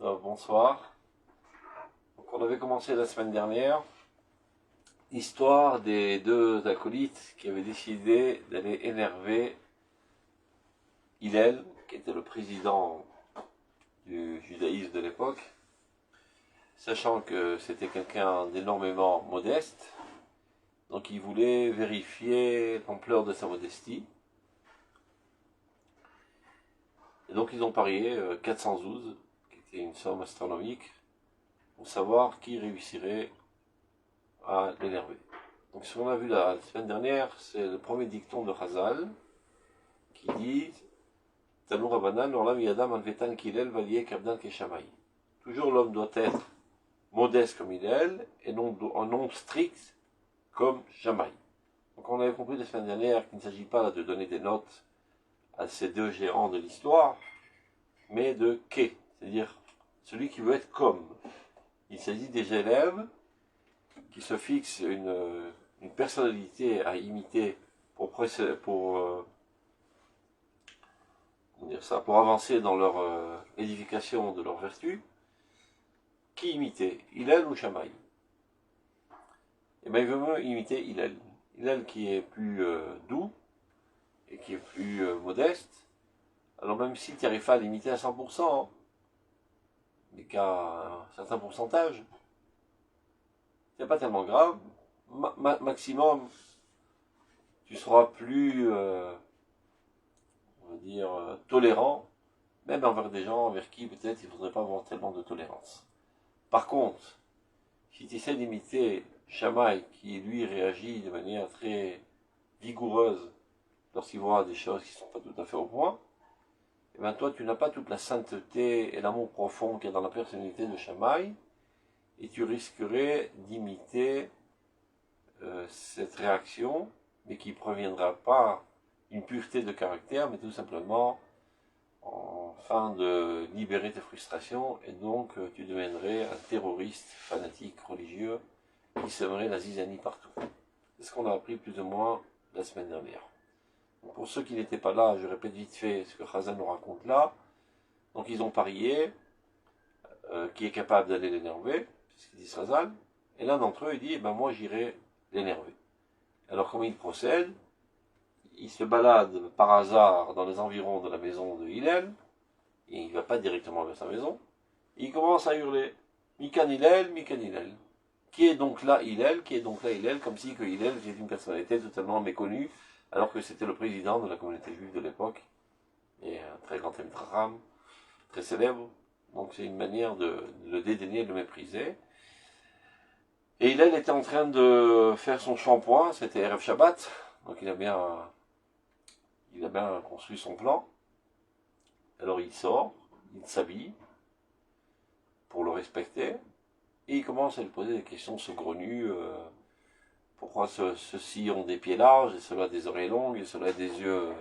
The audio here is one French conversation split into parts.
Bonsoir. Donc, on avait commencé la semaine dernière l'histoire des deux acolytes qui avaient décidé d'aller énerver Hillel, qui était le président du judaïsme de l'époque, sachant que c'était quelqu'un d'énormément modeste, donc il voulait vérifier l'ampleur de sa modestie. Et donc ils ont parié 412, qui était une somme astronomique, pour savoir qui réussirait à l'énerver. Donc ce qu'on a vu la semaine dernière, c'est le premier dicton de Chazal, qui dit Talmud Rabbanan, l'olam yadam alvetan kilel valier kabdan keshamay. Toujours l'homme doit être modeste comme Hillel, et non un nom strict comme Shammai. Donc on avait compris la semaine dernière qu'il ne s'agit pas là de donner des notes à ces deux géants de l'histoire, mais de Ke, c'est-à-dire celui qui veut être comme. Il s'agit des élèves qui se fixent une personnalité à imiter pour avancer dans leur édification de leur vertu. Qui imiter, Hillel ou Shammai? Eh bien, il veut mieux imiter Hillel. Hillel qui est plus doux et qui est plus modeste. Alors même s'il n'arrive pas à l'imiter à 100%, mais qu'à un certain pourcentage, c'est pas tellement grave. Maximum, tu seras plus, on va dire, tolérant, même envers des gens envers qui peut-être il ne faudrait pas avoir tellement de tolérance. Par contre, si tu essaies d'imiter Shammai, qui lui réagit de manière très vigoureuse lorsqu'il voit des choses qui ne sont pas tout à fait au point, et bien toi tu n'as pas toute la sainteté et l'amour profond qu'il y a dans la personnalité de Shammai, et tu risquerais d'imiter cette réaction, mais qui ne proviendra pas d'une pureté de caractère, mais tout simplement en fin de libérer tes frustrations, et donc tu deviendrais un terroriste fanatique religieux qui sèmerait la zizanie partout. C'est ce qu'on a appris plus ou moins la semaine dernière. Donc pour ceux qui n'étaient pas là, je répète vite fait ce que Chazal nous raconte là. Donc ils ont parié qui est capable d'aller l'énerver, c'est ce qu'il dit Chazal, et l'un d'entre eux il dit, ben moi j'irai l'énerver. Alors comment il procède? Il se balade par hasard dans les environs de la maison de Hillel, et il ne va pas directement vers sa maison, et il commence à hurler Mikan Hillel, Mikan Hillel. Qui est donc là Hillel? Qui est donc là Hillel? Comme si que Hillel était une personnalité totalement méconnue, alors que c'était le président de la communauté juive de l'époque, et un très grand Ram, très célèbre. Donc c'est une manière de le dédaigner, de le mépriser. Et Hillel était en train de faire son shampoing, c'était Erev Shabbat, donc il a bien construit son plan. Alors il sort, il s'habille, pour le respecter, et il commence à lui poser des questions saugrenues. Pourquoi ceux-ci ont des pieds larges, et ceux-là des oreilles longues, et ceux-là des yeux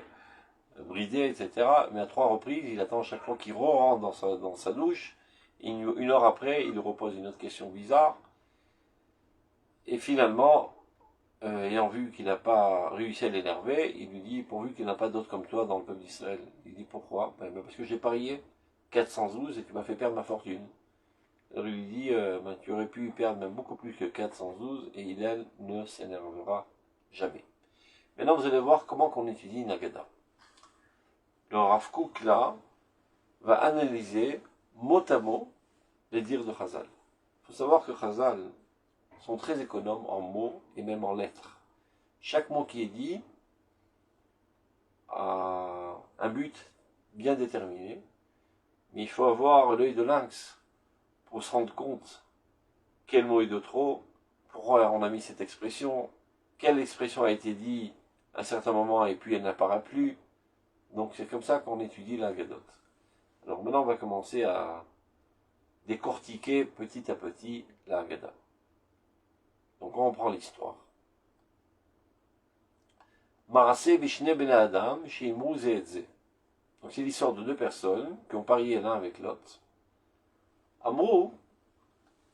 bridés, etc. Mais à 3 reprises, il attend chaque fois qu'il rentre dans sa douche, et une heure après, il lui repose une autre question bizarre. Et finalement, ayant vu qu'il n'a pas réussi à l'énerver, il lui dit, pourvu qu'il n'y en a pas d'autres comme toi dans le peuple d'Israël. Il dit, pourquoi? Ben, parce que j'ai parié 412 et tu m'as fait perdre ma fortune. Alors il lui dit, ben, tu aurais pu perdre même beaucoup plus que 412 et Hillel ne s'énervera jamais. Maintenant vous allez voir comment qu'on étudie une Haggadah. Le Rav Kook là va analyser mot à mot les dires de Chazal. Il faut savoir que Chazal sont très économes en mots et même en lettres. Chaque mot qui est dit a un but bien déterminé, mais il faut avoir l'œil de lynx pour se rendre compte quel mot est de trop, pourquoi on a mis cette expression, quelle expression a été dite à un certain moment et puis elle n'apparaît plus. Donc c'est comme ça qu'on étudie la Haggadot. Alors maintenant on va commencer à décortiquer petit à petit la Haggadah. Donc on reprend l'histoire. Maraseh bishne ben Adam, shilmu ze et ze. Donc c'est l'histoire de deux personnes qui ont parié l'un avec l'autre. Amrou,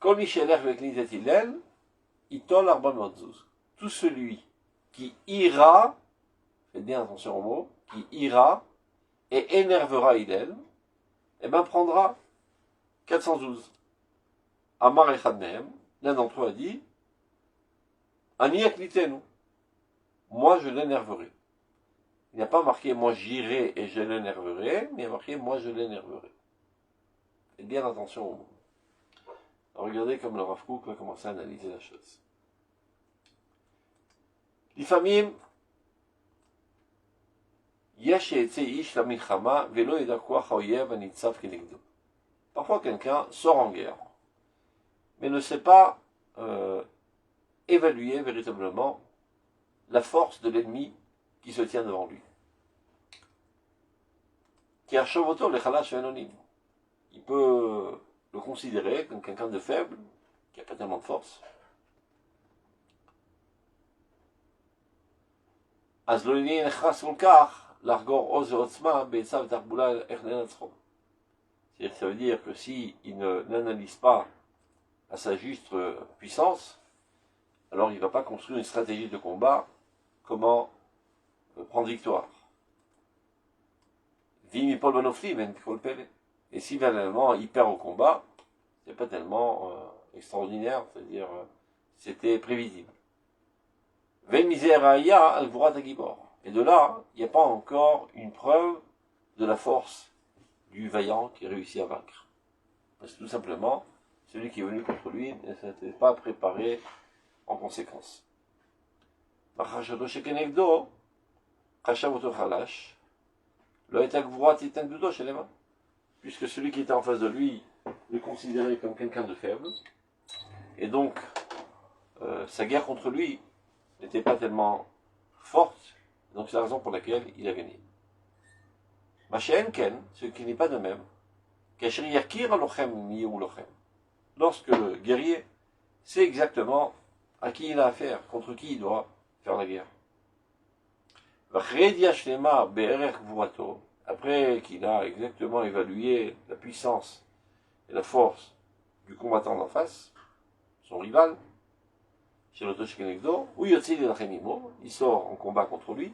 kol mi shelech avec Nizet Hillel, itol arba madzuz. Tout celui qui ira, faites bien attention au mot, qui ira et énervera Hillel, eh bien prendra 412. Amar Echad Mehem, l'un d'entre eux a dit, Ani aklitenu, moi je l'énerverai. Il n'y a pas marqué moi j'irai et je l'énerverai, mais il y a marqué moi je l'énerverai. Faites bien attention au mot. Regardez comme le Rav Kook va commencer à analyser la chose. L'ifamim, parfois quelqu'un sort en guerre, mais ne sait pas évaluer véritablement la force de l'ennemi qui se tient devant lui. Il peut le considérer comme quelqu'un de faible, qui n'a pas tellement de force. C'est-à-dire que ça veut dire que s'il n'analyse pas à sa juste puissance, alors il ne va pas construire une stratégie de combat, comment prendre victoire. Et si finalement il perd au combat, c'est pas tellement extraordinaire, c'est-à-dire c'était prévisible. Et de là, il n'y a pas encore une preuve de la force du vaillant qui réussit à vaincre. Parce que tout simplement, celui qui est venu contre lui ne s'était pas préparé en conséquence. Puisque celui qui était en face de lui le considérait comme quelqu'un de faible, et donc sa guerre contre lui n'était pas tellement forte, donc c'est la raison pour laquelle il a gagné. Ce qui n'est pas de même, lorsque le guerrier sait exactement à qui il a affaire, contre qui il doit faire la guerre. Après qu'il a exactement évalué la puissance et la force du combattant d'en face, son rival, il sort en combat contre lui.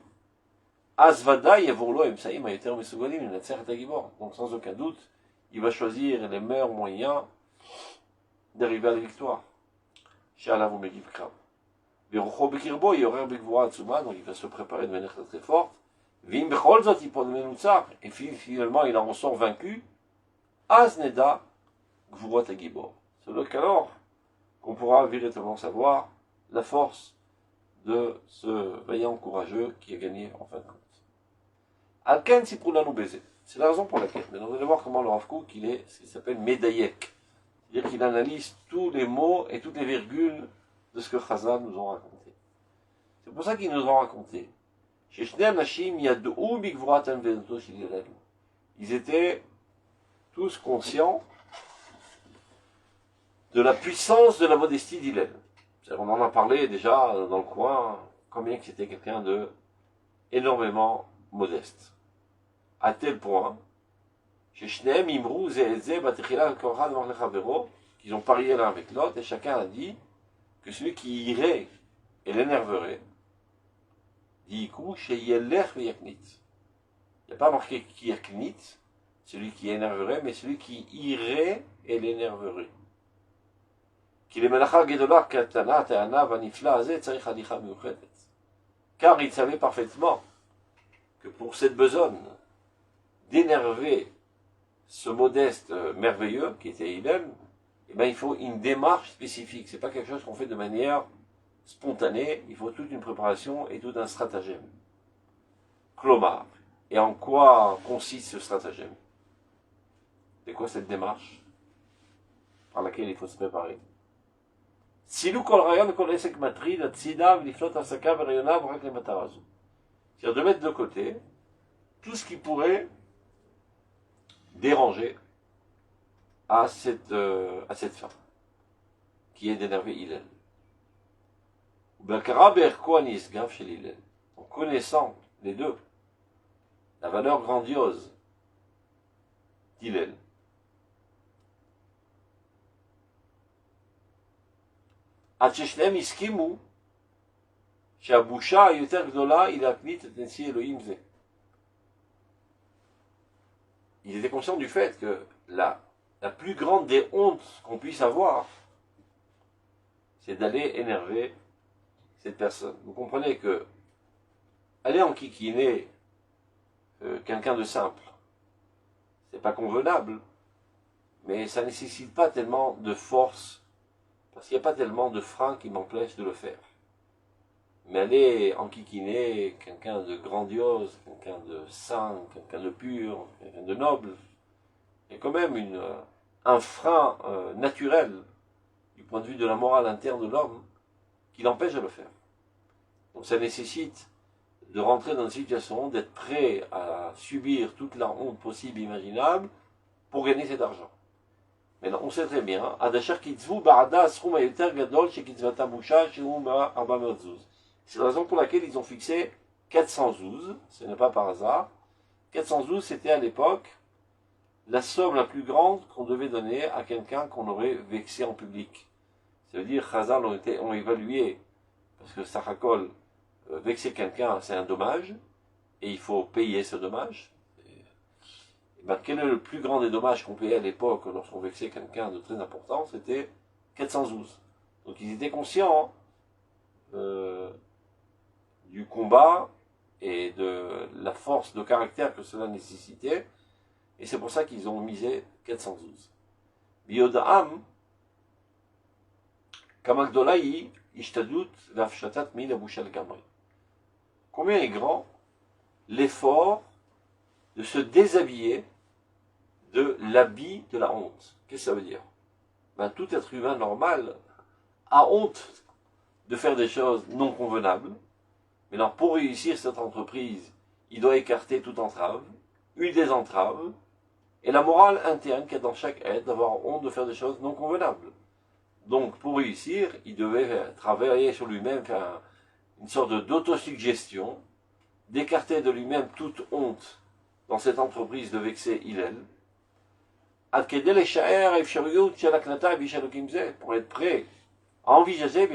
Donc sans aucun doute, il va choisir les meilleurs moyens d'arriver à la victoire. Donc il va se préparer de manière très très forte. Et finalement il en ressort vaincu. C'est donc alors qu'on pourra véritablement savoir la force de ce vaillant courageux qui a gagné en fin de compte. Alken Siprula nous baiser. C'est la raison pour laquelle. Maintenant, vous allez voir comment le Rav Kook, il est ce qui s'appelle Medayek. C'est-à-dire qu'il analyse tous les mots et toutes les virgules de ce que Chazal nous ont raconté. C'est pour ça qu'ils nous ont raconté. Ils étaient tous conscients de la puissance de la modestie d'Hillel. On en a parlé déjà dans le coin, combien que c'était quelqu'un de énormément modeste. À tel point, qu'ils ont parié l'un avec l'autre, et chacun a dit que celui qui irait et l'énerverait, dit il n'y a pas marqué qui yaknit, celui qui énerverait, mais celui qui irait et l'énerverait. Car il savait parfaitement que pour cette besogne d'énerver ce modeste merveilleux qui était Hillel, eh bien, il faut une démarche spécifique. C'est pas quelque chose qu'on fait de manière spontanée. Il faut toute une préparation et tout un stratagème. Klomar. Et en quoi consiste ce stratagème? C'est quoi cette démarche par laquelle il faut se préparer? C'est-à-dire de mettre de côté tout ce qui pourrait déranger à cette fin, qui est d'énerver Hillel. En connaissant les deux, la valeur grandiose d'Hillel, il était conscient du fait que la la plus grande des hontes qu'on puisse avoir, c'est d'aller énerver cette personne. Vous comprenez que aller enquiquiner quelqu'un de simple, c'est pas convenable, mais ça nécessite pas tellement de force, parce qu'il n'y a pas tellement de frein qui m'empêche de le faire. Mais aller enquiquiner quelqu'un de grandiose, quelqu'un de saint, quelqu'un de pur, quelqu'un de noble, il y a quand même un frein naturel, du point de vue de la morale interne de l'homme, qui l'empêche de le faire. Donc ça nécessite de rentrer dans une situation, d'être prêt à subir toute la honte possible et imaginable pour gagner cet argent. Mais on sait très bien, c'est la raison pour laquelle ils ont fixé 412, ce n'est pas par hasard. 412, c'était à l'époque la somme la plus grande qu'on devait donner à quelqu'un qu'on aurait vexé en public. Ça veut dire, Chazal ont évalué, parce que Sachakol, vexer quelqu'un, c'est un dommage, et il faut payer ce dommage. Ben, quel est le plus grand des dommages qu'on payait à l'époque lorsqu'on vexait quelqu'un de très important? C'était 412. Donc ils étaient conscients du combat et de la force de caractère que cela nécessitait, et c'est pour ça qu'ils ont misé 412. Bioda'am, Kamagdolaï, Ishtadut, Vafshatat, Min, Abushal Gamri. Combien est grand l'effort de se déshabiller de l'habit de la honte? Qu'est-ce que ça veut dire? Ben, tout être humain normal a honte de faire des choses non convenables. Mais alors, pour réussir cette entreprise, il doit écarter toute entrave, une des entraves, et la morale interne qu'il y a dans chaque être d'avoir honte de faire des choses non convenables. Donc, pour réussir, il devait travailler sur lui-même, faire une sorte d'autosuggestion, d'écarter de lui-même toute honte dans cette entreprise de vexer Hillel, pour être prêt à envisager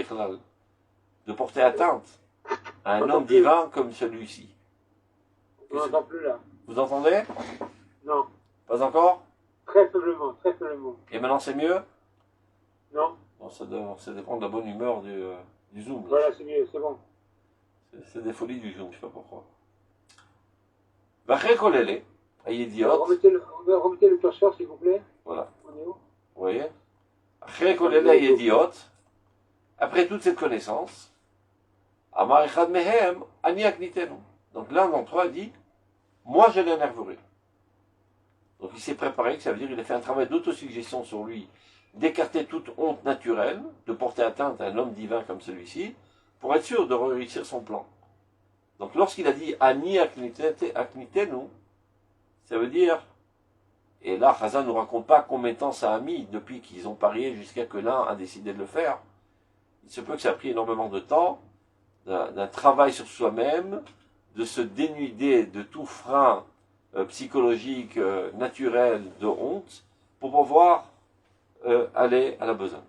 de porter atteinte à un homme divin comme celui-ci. On n'entend plus là. Vous entendez? Non. Pas encore? Très faiblement, très faiblement. Et maintenant c'est mieux? Non. Bon, ça dépend de la bonne humeur du Zoom. Voilà, c'est mieux, c'est bon. C'est des folies du Zoom, je ne sais pas pourquoi. Vachré kolele, idiot. Remettez le curseur, s'il vous plaît. Voilà. On est où? Vous voyez? Vachré kolele, idiot. Après toute cette connaissance, Amar echad mehem, ani aknitenu. Donc l'un d'entre eux a dit, moi je l'énerverai. Donc il s'est préparé, que ça veut dire qu'il a fait un travail d'autosuggestion sur lui, d'écarter toute honte naturelle, de porter atteinte à un homme divin comme celui-ci, pour être sûr de réussir son plan. Donc lorsqu'il a dit ani aknitenu, ça veut dire, et là Chazal ne nous raconte pas combien de temps ça a mis depuis qu'ils ont parié jusqu'à que l'un a décidé de le faire. Il se peut que ça a pris énormément de temps, d'un travail sur soi-même, de se dénuder de tout frein psychologique, naturel, de honte, pour pouvoir aller à la besogne.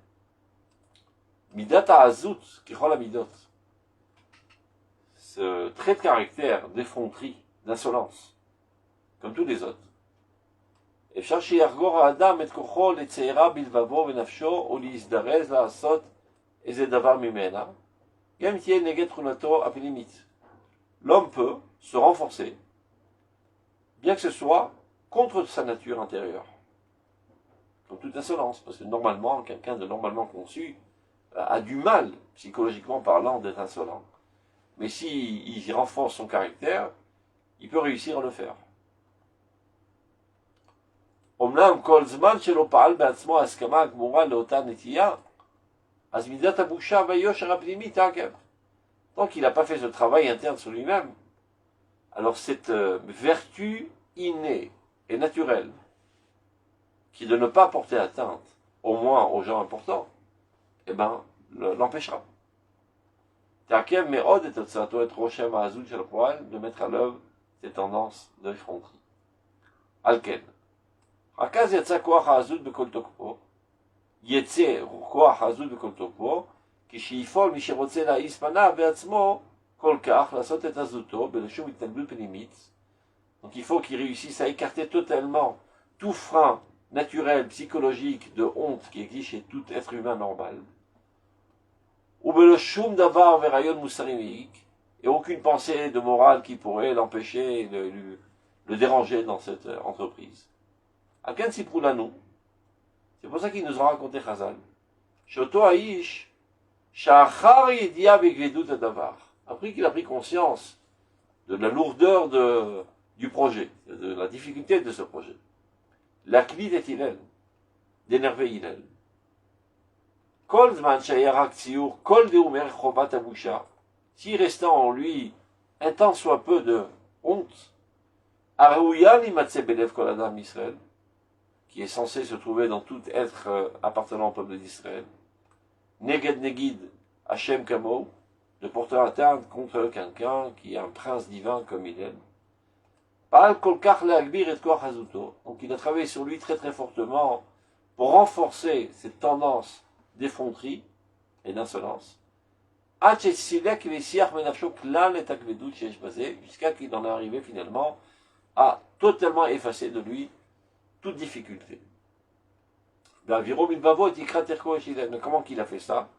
Midat ha'azut, kichol ha'midot. Ce trait de caractère d'effronterie, d'insolence, comme tous les autres. אפשר שיחגור האדם את כוחו לצעירה בלבבו ונפשו ולהזדרז לעשות איזה דבר ממנה, גם תהיה נגד תכונתו הפנימית. L'homme peut se renforcer, bien que ce soit contre sa nature intérieure. Comme toute insolence, parce que normalement, quelqu'un de normalement conçu a du mal, psychologiquement parlant, d'être insolent. Mais s'il renforce son caractère, il peut réussir à le faire. אמנם כל זמן שלא פעל בעצמו ההסכמה הגמורה לאותה נטייה, אז מידת הבושה והיושר הפנימי תעכב. Tant qu'il n'a pas fait ce travail interne sur lui-même, alors cette vertu innée et naturelle, qui de ne pas porter atteinte, au moins aux gens importants, eh ben, l'empêchera. תעכב מאוד את הוצאתו את רושם העזות של הפועל, de mettre à l'œuvre ces tendances d'effronterie. על כן, רק אז יצא כוח העזות בכל תוקפו, יצא כוח העזות בכל תוקפו, כשיפעול מי שרוצה להעיס פניו בעצמו כל כך, לעשות את עזותו בלשום התנגדות פנימית. Donc il faut qu'il réussisse à écarter totalement tout frein naturelle, psychologique, de honte qui existe chez tout être humain normal. Ou le shum davar verayon mussarimik, et aucune pensée de morale qui pourrait l'empêcher, le déranger dans cette entreprise. Aken siprulanu, c'est pour ça qu'il nous a raconté Chazal. Shoto aish, shachar yedia begvedut adavar. Après qu'il a pris conscience de la lourdeur du projet, de la difficulté de ce projet. La clé est Hillel, d'énerver Hillel. Kol zman shayarak tsiur, kol deumer chobat abusha. Si restant en lui un tant soit peu de honte, arouya limatse belev kol adam Israël, qui est censé se trouver dans tout être appartenant au peuple d'Israël, neged negid Hashem kamo, de porter atteinte contre quelqu'un qui est un prince divin comme il est. Donc il a travaillé sur lui très très fortement pour renforcer cette tendance d'effronterie et d'insolence. Jusqu'à qu'il en est arrivé finalement à totalement effacer de lui toute difficulté. Mais comment qu'il a fait ça?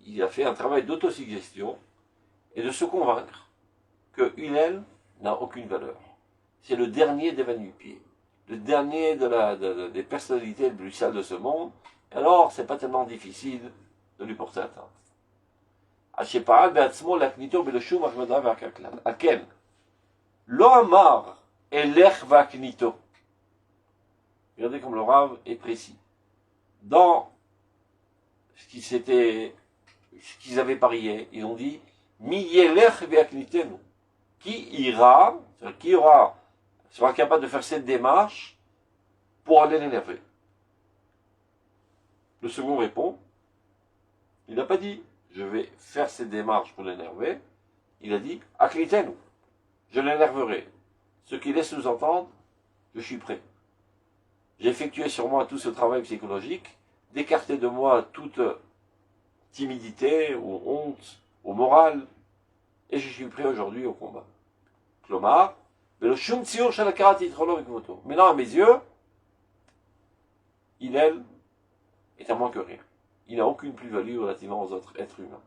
Il a fait un travail d'autosuggestion et de se convaincre que Hillel n'a aucune valeur. C'est le dernier des va-nu-pieds, le dernier des personnalités les plus sales de ce monde. Alors, c'est pas tellement difficile de lui porter atteinte. Aken, lo amar elech vaknito. Regardez comme le Rav est précis. Dans ce qu'ils avaient parié, ils ont dit mi yelech vaknitenu. Qui sera capable de faire cette démarche pour aller l'énerver. Le second répond, il n'a pas dit, je vais faire cette démarche pour l'énerver, il a dit, aknitenu, je l'énerverai. Ce qui laisse nous entendre, je suis prêt. J'ai effectué sur moi tout ce travail psychologique, d'écarter de moi toute timidité ou honte ou morale, et je suis prêt aujourd'hui au combat. Klomar, maintenant, à mes yeux, Hillel est à moins que rien. Il n'a aucune plus-value relativement aux autres êtres humains.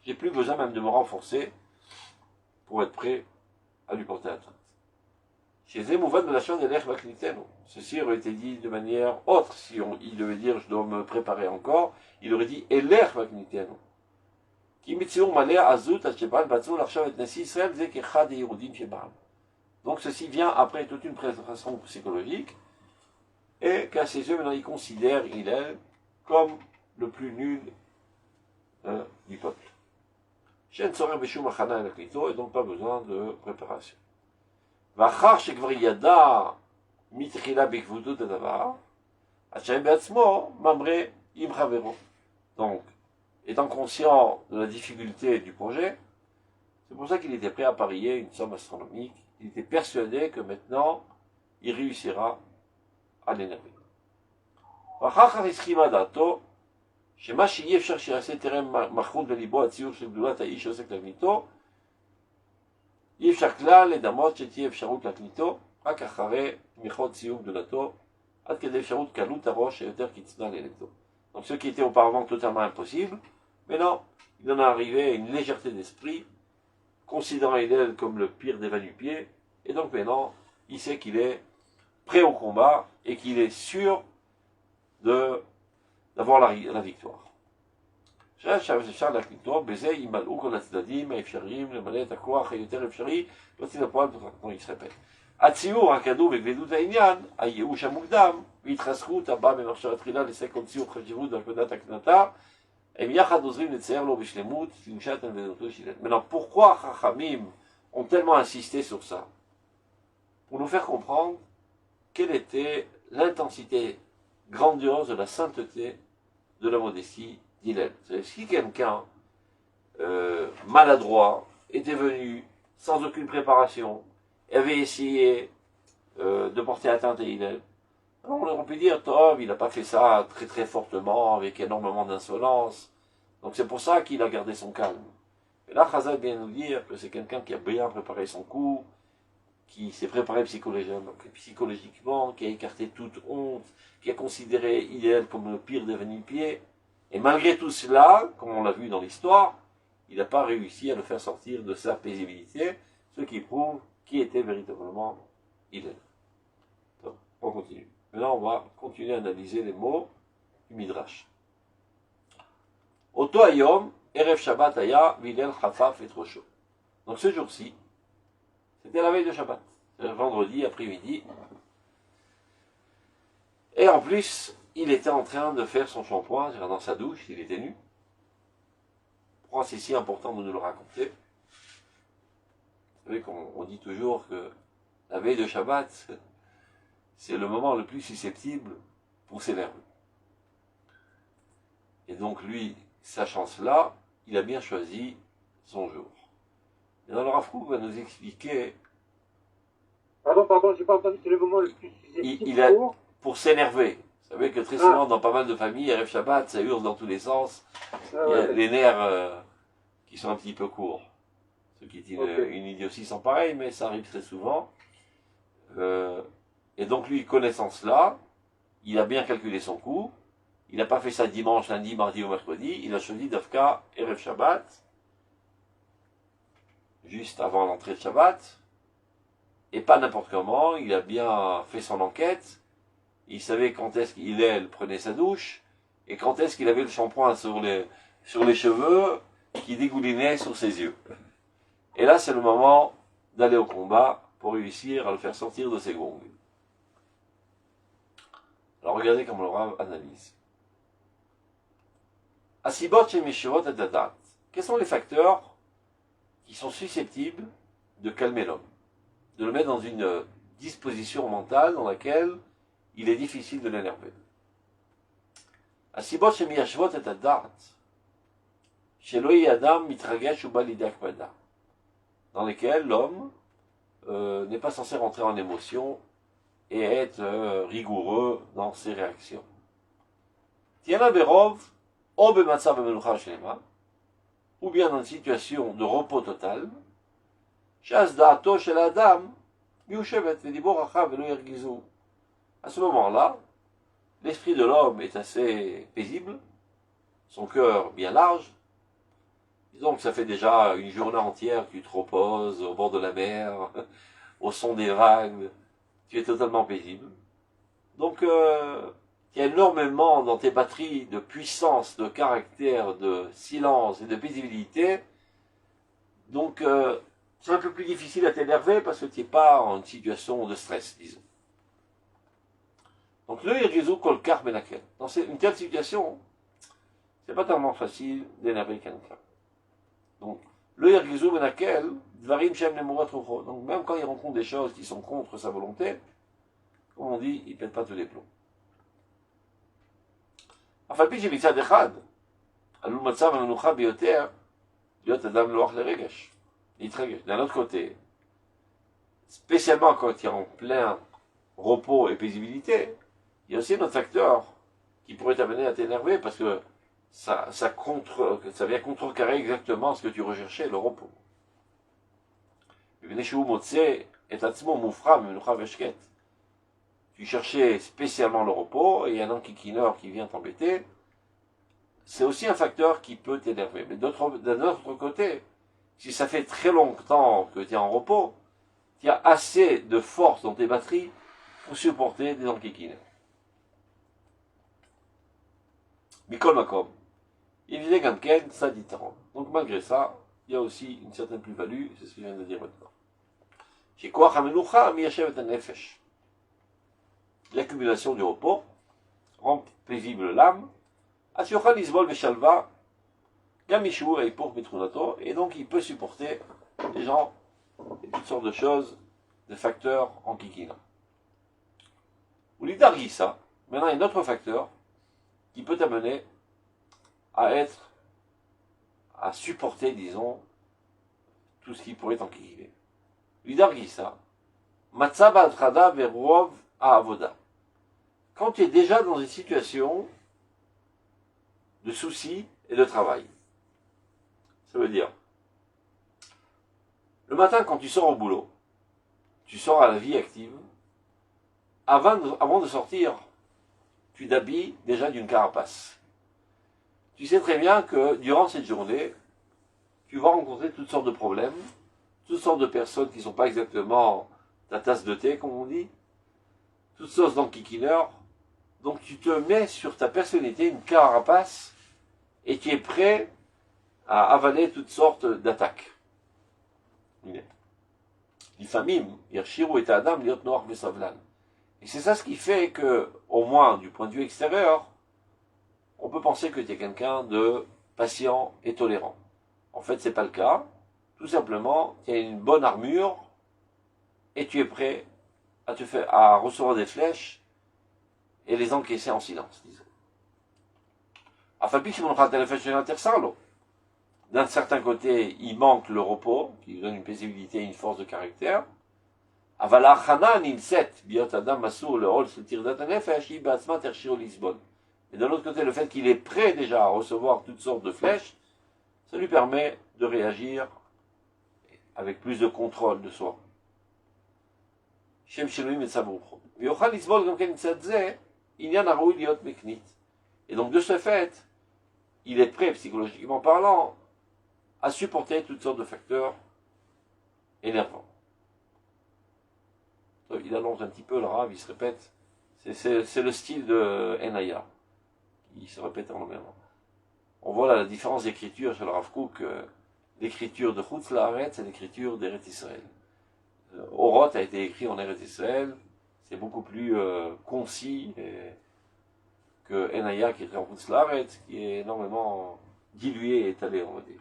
J'ai plus besoin même de me renforcer pour être prêt à lui porter atteinte. Ceci aurait été dit de manière autre. Si il devait dire je dois me préparer encore, il aurait dit Eler Vaknitenu. Donc ceci vient après toute une préparation psychologique et qu'à ses yeux maintenant il considère Hillel comme le plus nul du peuple. Et donc pas besoin de préparation. Donc étant conscient de la difficulté du projet, c'est pour ça qu'il était prêt à parier une somme astronomique. Il était persuadé que maintenant, il réussira à l'énerver. Donc ce qui était auparavant totalement impossible, mais non, il en est arrivé à une légèreté d'esprit, considérant Hillel comme le pire des va-nu-pieds, et donc maintenant, il sait qu'il est prêt au combat et qu'il est sûr d'avoir la victoire. Il se répète. הציור הכדור בגדלות העניין, הייאוש המוקדם, והתחסכות הבאה במחשבה תחילה לסקון ציור חשיבות והקפדת הקנתה, הם יחד עוזרים לצייר לו בשלמות, תמשת הנבדותו של ילד. Maintenant, pourquoi Chachamim ont tellement insisté sur ça? Pour nous faire comprendre quelle était l'intensité grandiose de la sainteté de la modestie d'Hillel. Si quelqu'un maladroit était venu sans aucune préparation, avait essayé de porter atteinte à Hillel, alors on aurait pu dire, Tov, il n'a pas fait ça très très fortement, avec énormément d'insolence, donc c'est pour ça qu'il a gardé son calme. Et là, Chazal vient nous dire que c'est quelqu'un qui a bien préparé son coup, qui s'est préparé psychologiquement, qui a écarté toute honte, qui a considéré Hillel comme le pire des vanille-pieds. Et malgré tout cela, comme on l'a vu dans l'histoire, il n'a pas réussi à le faire sortir de sa paisibilité, ce qui prouve qui était véritablement Hillel. Donc, on continue. Maintenant, on va continuer à analyser les mots du Midrash. Oto Hayom, Erev Shabbat Aya, Hillel Chafaf et Trosho. Donc ce jour-ci, c'était la veille de Shabbat, le vendredi après-midi. Et en plus, il était en train de faire son shampoing, dans sa douche, il était nu. Pourquoi c'est si important de nous le raconter? Vous savez qu'on dit toujours que la veille de Shabbat, c'est le moment le plus susceptible pour s'énerver. Et donc lui, sachant cela, il a bien choisi son jour. Et dans le Rav Kook va nous expliquer... Pardon, j'ai pas entendu, c'est le moment le plus susceptible pour s'énerver. Vous savez que très souvent, dans pas mal de familles, Erev Shabbat, ça hurle dans tous les sens. Il y a les nerfs qui sont un petit peu courts. Ce qui est une idiotie sans pareil, mais ça arrive très souvent. Et donc lui, connaissant cela, il a bien calculé son coup. Il n'a pas fait ça dimanche, lundi, mardi ou mercredi. Il a choisi Dafka Erev Shabbat, juste avant l'entrée de Shabbat. Et pas n'importe comment, il a bien fait son enquête. Il savait quand est-ce qu'il prenait sa douche, et quand est-ce qu'il avait le shampoing sur les cheveux qui dégoulinaient sur ses yeux. Et là, c'est le moment d'aller au combat pour réussir à le faire sortir de ses gongs. Alors regardez comment le Rav analyse. Asibot chez Meshivot et Dadat. Quels sont les facteurs qui sont susceptibles de calmer l'homme, de le mettre dans une disposition mentale dans laquelle il est difficile de l'énerver. Asibot chez Miyashvot et Dadat. Chez Loi Adam mitragesh ou balidak pada. Dans lesquels l'homme n'est pas censé rentrer en émotion et être rigoureux dans ses réactions. Tiana Berov, ou bien dans une situation de repos total, à ce moment-là, l'esprit de l'homme est assez paisible, son cœur bien large, donc ça fait déjà une journée entière que tu te reposes au bord de la mer, au son des vagues, tu es totalement paisible. Donc il y a énormément dans tes batteries de puissance, de caractère, de silence et de paisibilité. Donc c'est un peu plus difficile à t'énerver parce que tu n'es pas en situation de stress, disons. Donc le Irgizou Kolkar Benakel. Dans une telle situation, c'est pas tellement facile d'énerver quelqu'un. Donc le Irgizou Benakel, Dvarim Shem Nemurat Rucho. Donc même quand il rencontre des choses qui sont contre sa volonté, comme on dit, il ne pète pas tous les plombs. D'un autre côté, spécialement quand il est en plein repos et paisibilité, il y a aussi un autre facteur qui pourrait t'amener à t'énerver parce que ça vient contrecarrer exactement ce que tu recherchais, le repos. Tu cherchais spécialement le repos et il y a un enquiquineur qui vient t'embêter, c'est aussi un facteur qui peut t'énerver. Mais d'un autre côté, si ça fait très longtemps que tu es en repos, tu as assez de force dans tes batteries pour supporter des enquiquineurs. Mikol Makom. Il disait Gamken, ça dit tant. Donc malgré ça, il y a aussi une certaine plus-value, c'est ce que je viens de dire maintenant. Chez Koach HaMenucha, Miyashev et Nefesh. L'accumulation du repos rend paisible l'âme. Asyochal Isbol Veshalva, Gamishu et pour Mitrunato, et donc il peut supporter les gens et toutes sortes de choses, de facteurs en kikina. Ou l'Idargisa, maintenant il y a un autre facteur qui peut t'amener à supporter, disons, tout ce qui pourrait t'enquiquiner. L'Idargisa, Matzab al-Trada Verov Avoda. Quand tu es déjà dans une situation de soucis et de travail. Ça veut dire, le matin quand tu sors au boulot, tu sors à la vie active, avant de sortir, tu t'habilles déjà d'une carapace. Tu sais très bien que durant cette journée, tu vas rencontrer toutes sortes de problèmes, toutes sortes de personnes qui ne sont pas exactement ta tasse de thé, comme on dit, toutes sortes d'enquiquineurs. Donc tu te mets sur ta personnalité une carapace et tu es prêt à avaler toutes sortes d'attaques. L'ifamim, Yershiru et Adam, Liot Noach Besavlan. Et c'est ça ce qui fait que, au moins du point de vue extérieur, on peut penser que tu es quelqu'un de patient et tolérant. En fait, c'est pas le cas. Tout simplement, tu as une bonne armure et tu es prêt à recevoir des flèches et les encaisser en silence, disons. D'un certain côté, il manque le repos, qui lui donne une paisibilité et une force de caractère. Mais de l'autre côté, le fait qu'il est prêt déjà à recevoir toutes sortes de flèches, ça lui permet de réagir avec plus de contrôle de soi. Et donc de ce fait, il est prêt, psychologiquement parlant, à supporter toutes sortes de facteurs énervants. Il allonge un petit peu le Rav, il se répète. C'est le style de Enaya. Il se répète énormément. On voit là la différence d'écriture chez le Rav Kook. L'écriture de Chutz La'aretz et l'écriture d'Eretz Israël. Oroth a été écrit en Eretz Israël. C'est beaucoup plus concis que Enaya qui est écrit en Chutz La'aretz, qui est énormément dilué et étalé, on va dire.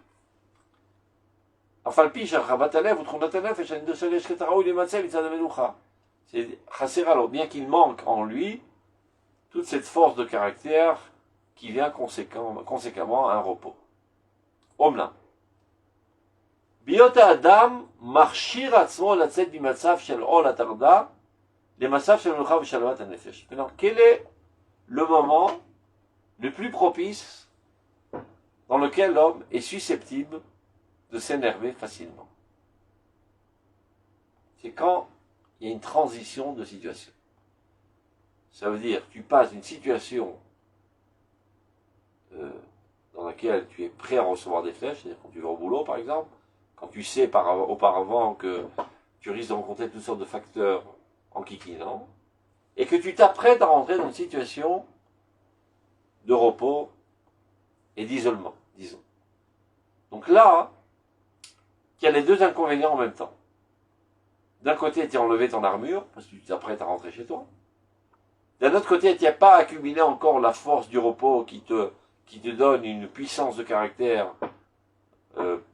C'est Chasser alors, bien qu'il manque en lui toute cette force de caractère qui vient conséquemment à un repos. Omna. Biot Adam marchir atzmo latzet bimatzav shel ol atarda lematzav shel menucha v'shalvat hanefesh. Maintenant, quel est le moment le plus propice dans lequel l'homme est susceptible de s'énerver facilement? C'est quand il y a une transition de situation. Ça veut dire, tu passes d'une situation dans laquelle tu es prêt à recevoir des flèches, c'est-à-dire quand tu vas au boulot par exemple, quand tu sais auparavant que tu risques de rencontrer toutes sortes de facteurs enquiquinants, et que tu t'apprêtes à rentrer dans une situation de repos et d'isolement, disons. Donc là, il y a les deux inconvénients en même temps. D'un côté, tu as enlevé ton armure, parce que tu t'apprêtes à rentrer chez toi. D'un autre côté, tu n'as pas accumulé encore la force du repos qui te donne une puissance de caractère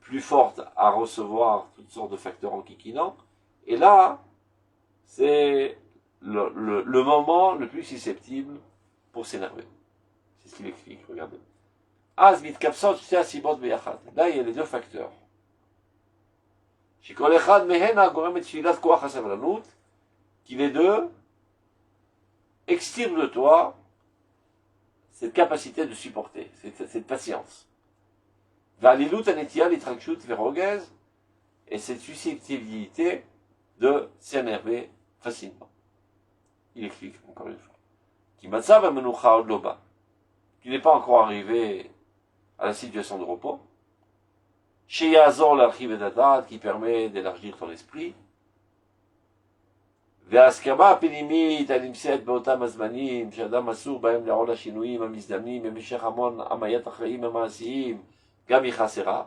plus forte à recevoir toutes sortes de facteurs enquiquinants. Et là, c'est le moment le plus susceptible pour s'énerver. C'est ce qu'il explique, regardez. Là, il y a les deux facteurs. Qui les deux extirpent de toi cette capacité de supporter, cette patience. Et cette susceptibilité de s'énerver facilement. Il explique encore une fois. Tu n'es pas encore arrivé à la situation de repos. Qui permet d'élargir ton esprit. וההסכמה הפנימית הנמצאת באותם הזמנים שאדם אסור בהם לעול השינויים המזדמנים במשך המון עמיית החיים המעשיים גם היא חסרה.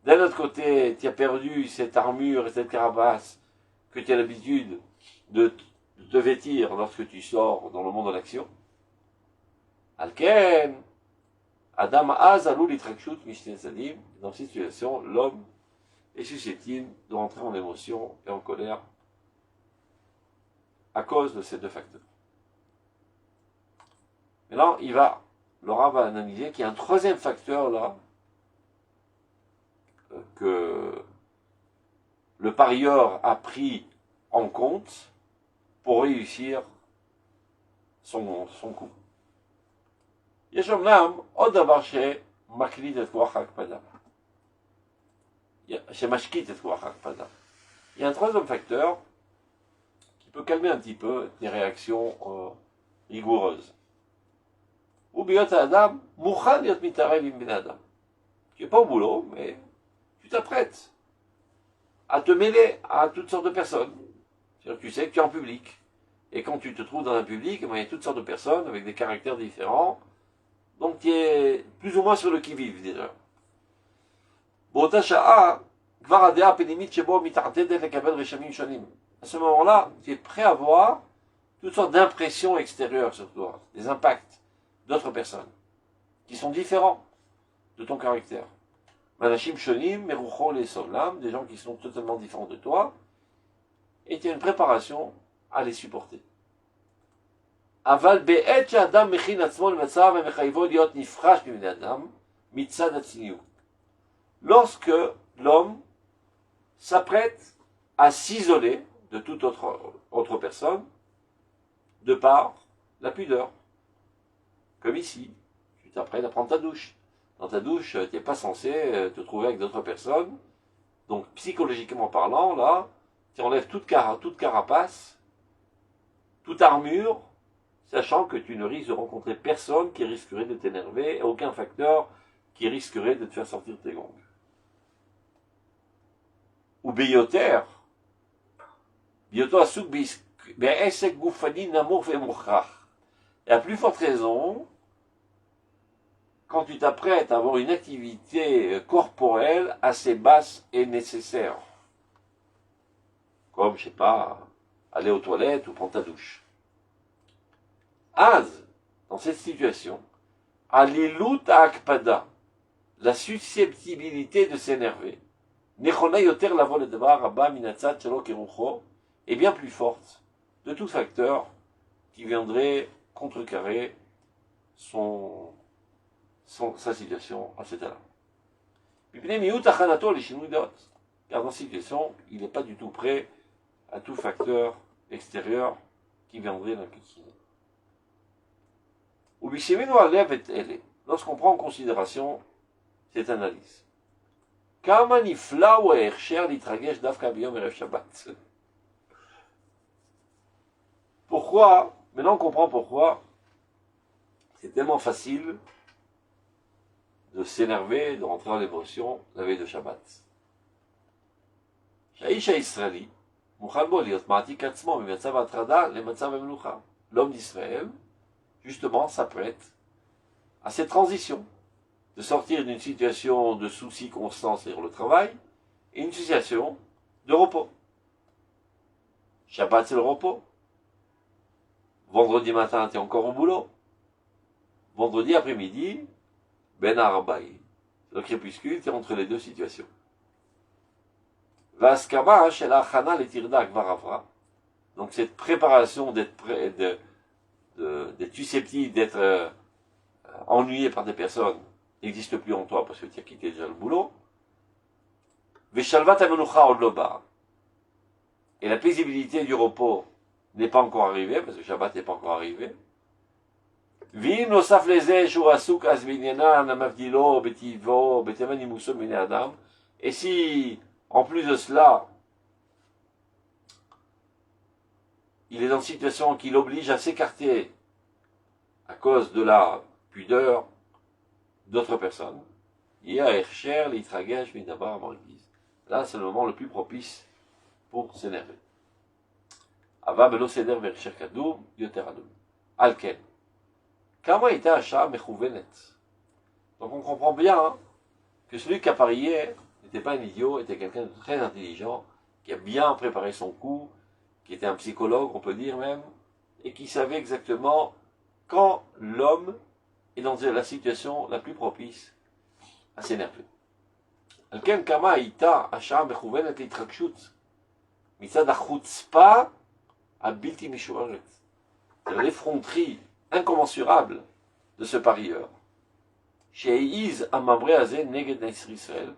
D'un autre côté, tu as perdu cette armure et cette carapace que tu as l'habitude de te vêtir lorsque tu sors dans le monde de l'action. Alken, Adam az alou l'itrakshut mishten sadim. Dans cette situation, l'homme est susceptible de rentrer en émotion et en colère à cause de ces deux facteurs. Maintenant, Laura va analyser qu'il y a un troisième facteur là, que le parieur a pris en compte pour réussir son coup. Il y a un troisième facteur peux calmer un petit peu tes réactions rigoureuses. Ou biot adam, mouchan yot mitarev im ben adam. Tu n'es pas au boulot, mais tu t'apprêtes à te mêler à toutes sortes de personnes. C'est-à-dire que tu sais que tu es en public. Et quand tu te trouves dans un public, il y a toutes sortes de personnes avec des caractères différents. Donc tu es plus ou moins sur le qui-vive déjà. À ce moment-là, tu es prêt à voir toutes sortes d'impressions extérieures sur toi, des impacts d'autres personnes qui sont différents de ton caractère. Manashim shonim, merucho les solam, des gens qui sont totalement différents de toi, et tu as une préparation à les supporter. Aval be'et she'adam mechin atzmo lematzav vemechayvo liot nifrash b'bnei adam mitzad hatzniut. Lorsque l'homme s'apprête à s'isoler de toute autre personne, de par la pudeur. Comme ici, tu t'apprêtes à prendre ta douche. Dans ta douche, tu n'es pas censé te trouver avec d'autres personnes. Donc, psychologiquement parlant, là, tu enlèves toute carapace, toute armure, sachant que tu ne risques de rencontrer personne qui risquerait de t'énerver, et aucun facteur qui risquerait de te faire sortir tes gongs. Ou Bioter, Bioto Asuk Be'esek Goufani Namour Ve'mouchach. Et à plus forte raison, quand tu t'apprêtes à avoir une activité corporelle assez basse et nécessaire. Comme, je sais pas, aller aux toilettes ou prendre ta douche. Az, dans cette situation, Alilut Akpada, la susceptibilité de s'énerver, est bien plus forte de tout facteur qui viendrait contrecarrer sa situation à cet état-là. Car dans cette situation, il n'est pas du tout prêt à tout facteur extérieur qui viendrait l'impliquer. Lorsqu'on prend en considération cette analyse, pourquoi, maintenant on comprend pourquoi c'est tellement facile de s'énerver, de rentrer dans l'émotion la veille de Shabbat. L'homme d'Israël, justement, s'apprête à cette transition, de sortir d'une situation de souci constant sur le travail, et une situation de repos. Shabbat, c'est le repos. Vendredi matin, tu es encore au boulot. Vendredi après-midi, Ben Arabaï. Le crépuscule, tu es entre les deux situations. Vaskama, chez la Chana, les Tirdak, Varavra. Donc cette préparation d'être susceptible d'être ennuyé par des personnes n'existe plus en toi parce que tu as quitté déjà le boulot. Veshalvat amenucha odloba. Et la paisibilité du repos n'est pas encore arrivée, parce que Shabbat n'est pas encore arrivé. Vim nosaf leze shu asuk azvinyana namavdilo betivo beteman imuso mine adam. Et si, en plus de cela, il est dans une situation qui l'oblige à s'écarter à cause de la pudeur d'autres personnes, là c'est le moment le plus propice pour s'énerver. Alken. Donc on comprend bien que celui qui appariait n'était pas un idiot, était quelqu'un de très intelligent, qui a bien préparé son coup, qui était un psychologue, on peut dire même, et qui savait exactement quand l'homme est dans la situation la plus propice à s'énerver. Alken kama ita השעה מכוונת להתרגשות מצד החוצפה הבלתי משוערת. C'est l'effronterie incommensurable de ce parieur. שהעז הממרה הזה נגד נצר ישראל,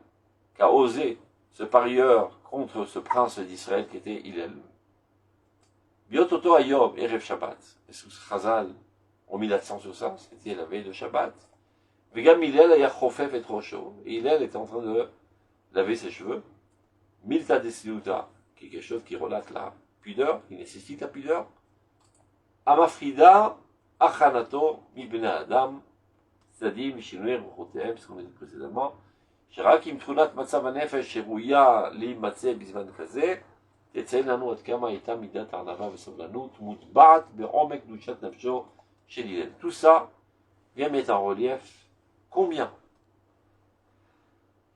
qu'a osé ce parieur contre ce prince d'Israël qui était Hillel. Biototo Ayob, Erev Shabbat. Est-ce que Chazal ont mis l'accent sur ça? C'était la veille de Shabbat. Vegam Hillel aya chofef et rocho. Et Hillel était en train de laver ses cheveux. Milta desiluta, qui est quelque chose qui relate la pudeur, qui nécessite la pudeur. Amafrida, achanato, mibne adam, c'est-à-dire, mishinouer, ruchotem, ce qu'on a dit précédemment, שרק עם תכונת מצב הנפש שראויה להימצא בזמן כזה, תציין לנו עד כמה הייתה מידת הענווה וסבלנות מוטבעת בעומק קדושת נפשו של הלל. Tout ça vient mettre en relief combien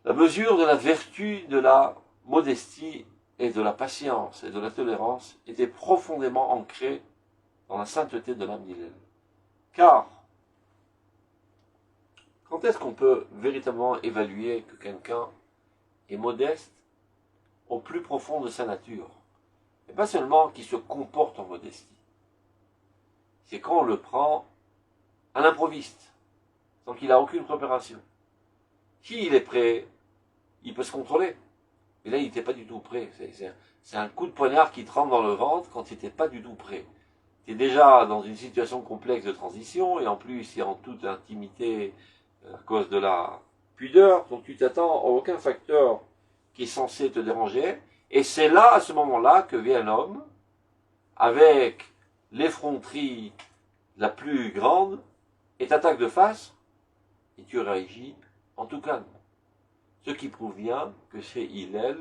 la mesure de la vertu de la modestie et de la patience et de la tolérance était profondément ancrée dans la sainteté de l'âme d'Hillel. Car quand est-ce qu'on peut véritablement évaluer que quelqu'un est modeste au plus profond de sa nature? Et pas seulement qu'il se comporte en modestie. C'est quand on le prend à l'improviste, sans qu'il n'a aucune préparation. Si il est prêt, il peut se contrôler. Mais là, il n'était pas du tout prêt. C'est un coup de poignard qui te rentre dans le ventre quand il n'était pas du tout prêt. Tu es déjà dans une situation complexe de transition, et en plus, il est en toute intimité à cause de la pudeur, donc tu t'attends à aucun facteur qui est censé te déranger, et c'est là, à ce moment-là, que vient l'homme, avec l'effronterie la plus grande, et t'attaque de face, et tu réagis en tout calme. Ce qui prouve bien que chez Hillel,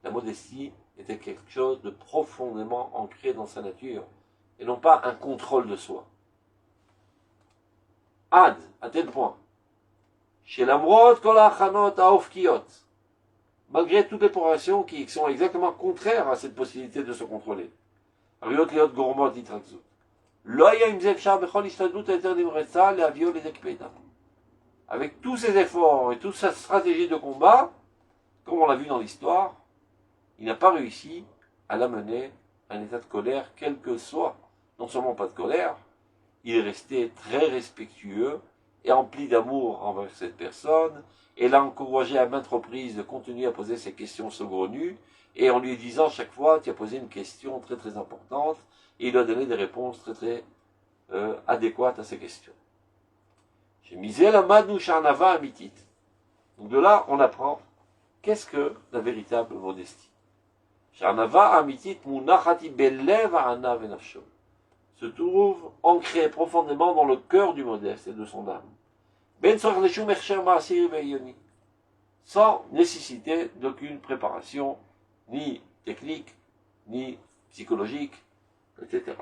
la modestie était quelque chose de profondément ancré dans sa nature, et non pas un contrôle de soi. Ad, à tel point, chez l'amrod kol hachanot haofkiot, malgré toutes les préparations qui sont exactement contraires à cette possibilité de se contrôler. Ariot liot gormot itrakzut. Lo haya im ze efshar bechol ishtadlut eter nimretza leavio lidekpeda. Avec tous ses efforts et toute sa stratégie de combat, comme on l'a vu dans l'histoire, il n'a pas réussi à l'amener à un état de colère, quel que soit. Non seulement pas de colère, il est resté très respectueux et empli d'amour envers cette personne, et l'a encouragé à maintes reprises de continuer à poser ses questions saugrenues, et en lui disant chaque fois, tu as posé une question très très importante, et il lui a donné des réponses très très adéquates à ces questions. J'ai misé la madnou sharnava amitit. Donc de là, on apprend qu'est-ce que la véritable modestie. Sharnava amitit munachati belev ha'anav venafsho se trouve ancré profondément dans le cœur du modeste et de son âme. Ben sans nécessité d'aucune préparation, ni technique, ni psychologique, etc.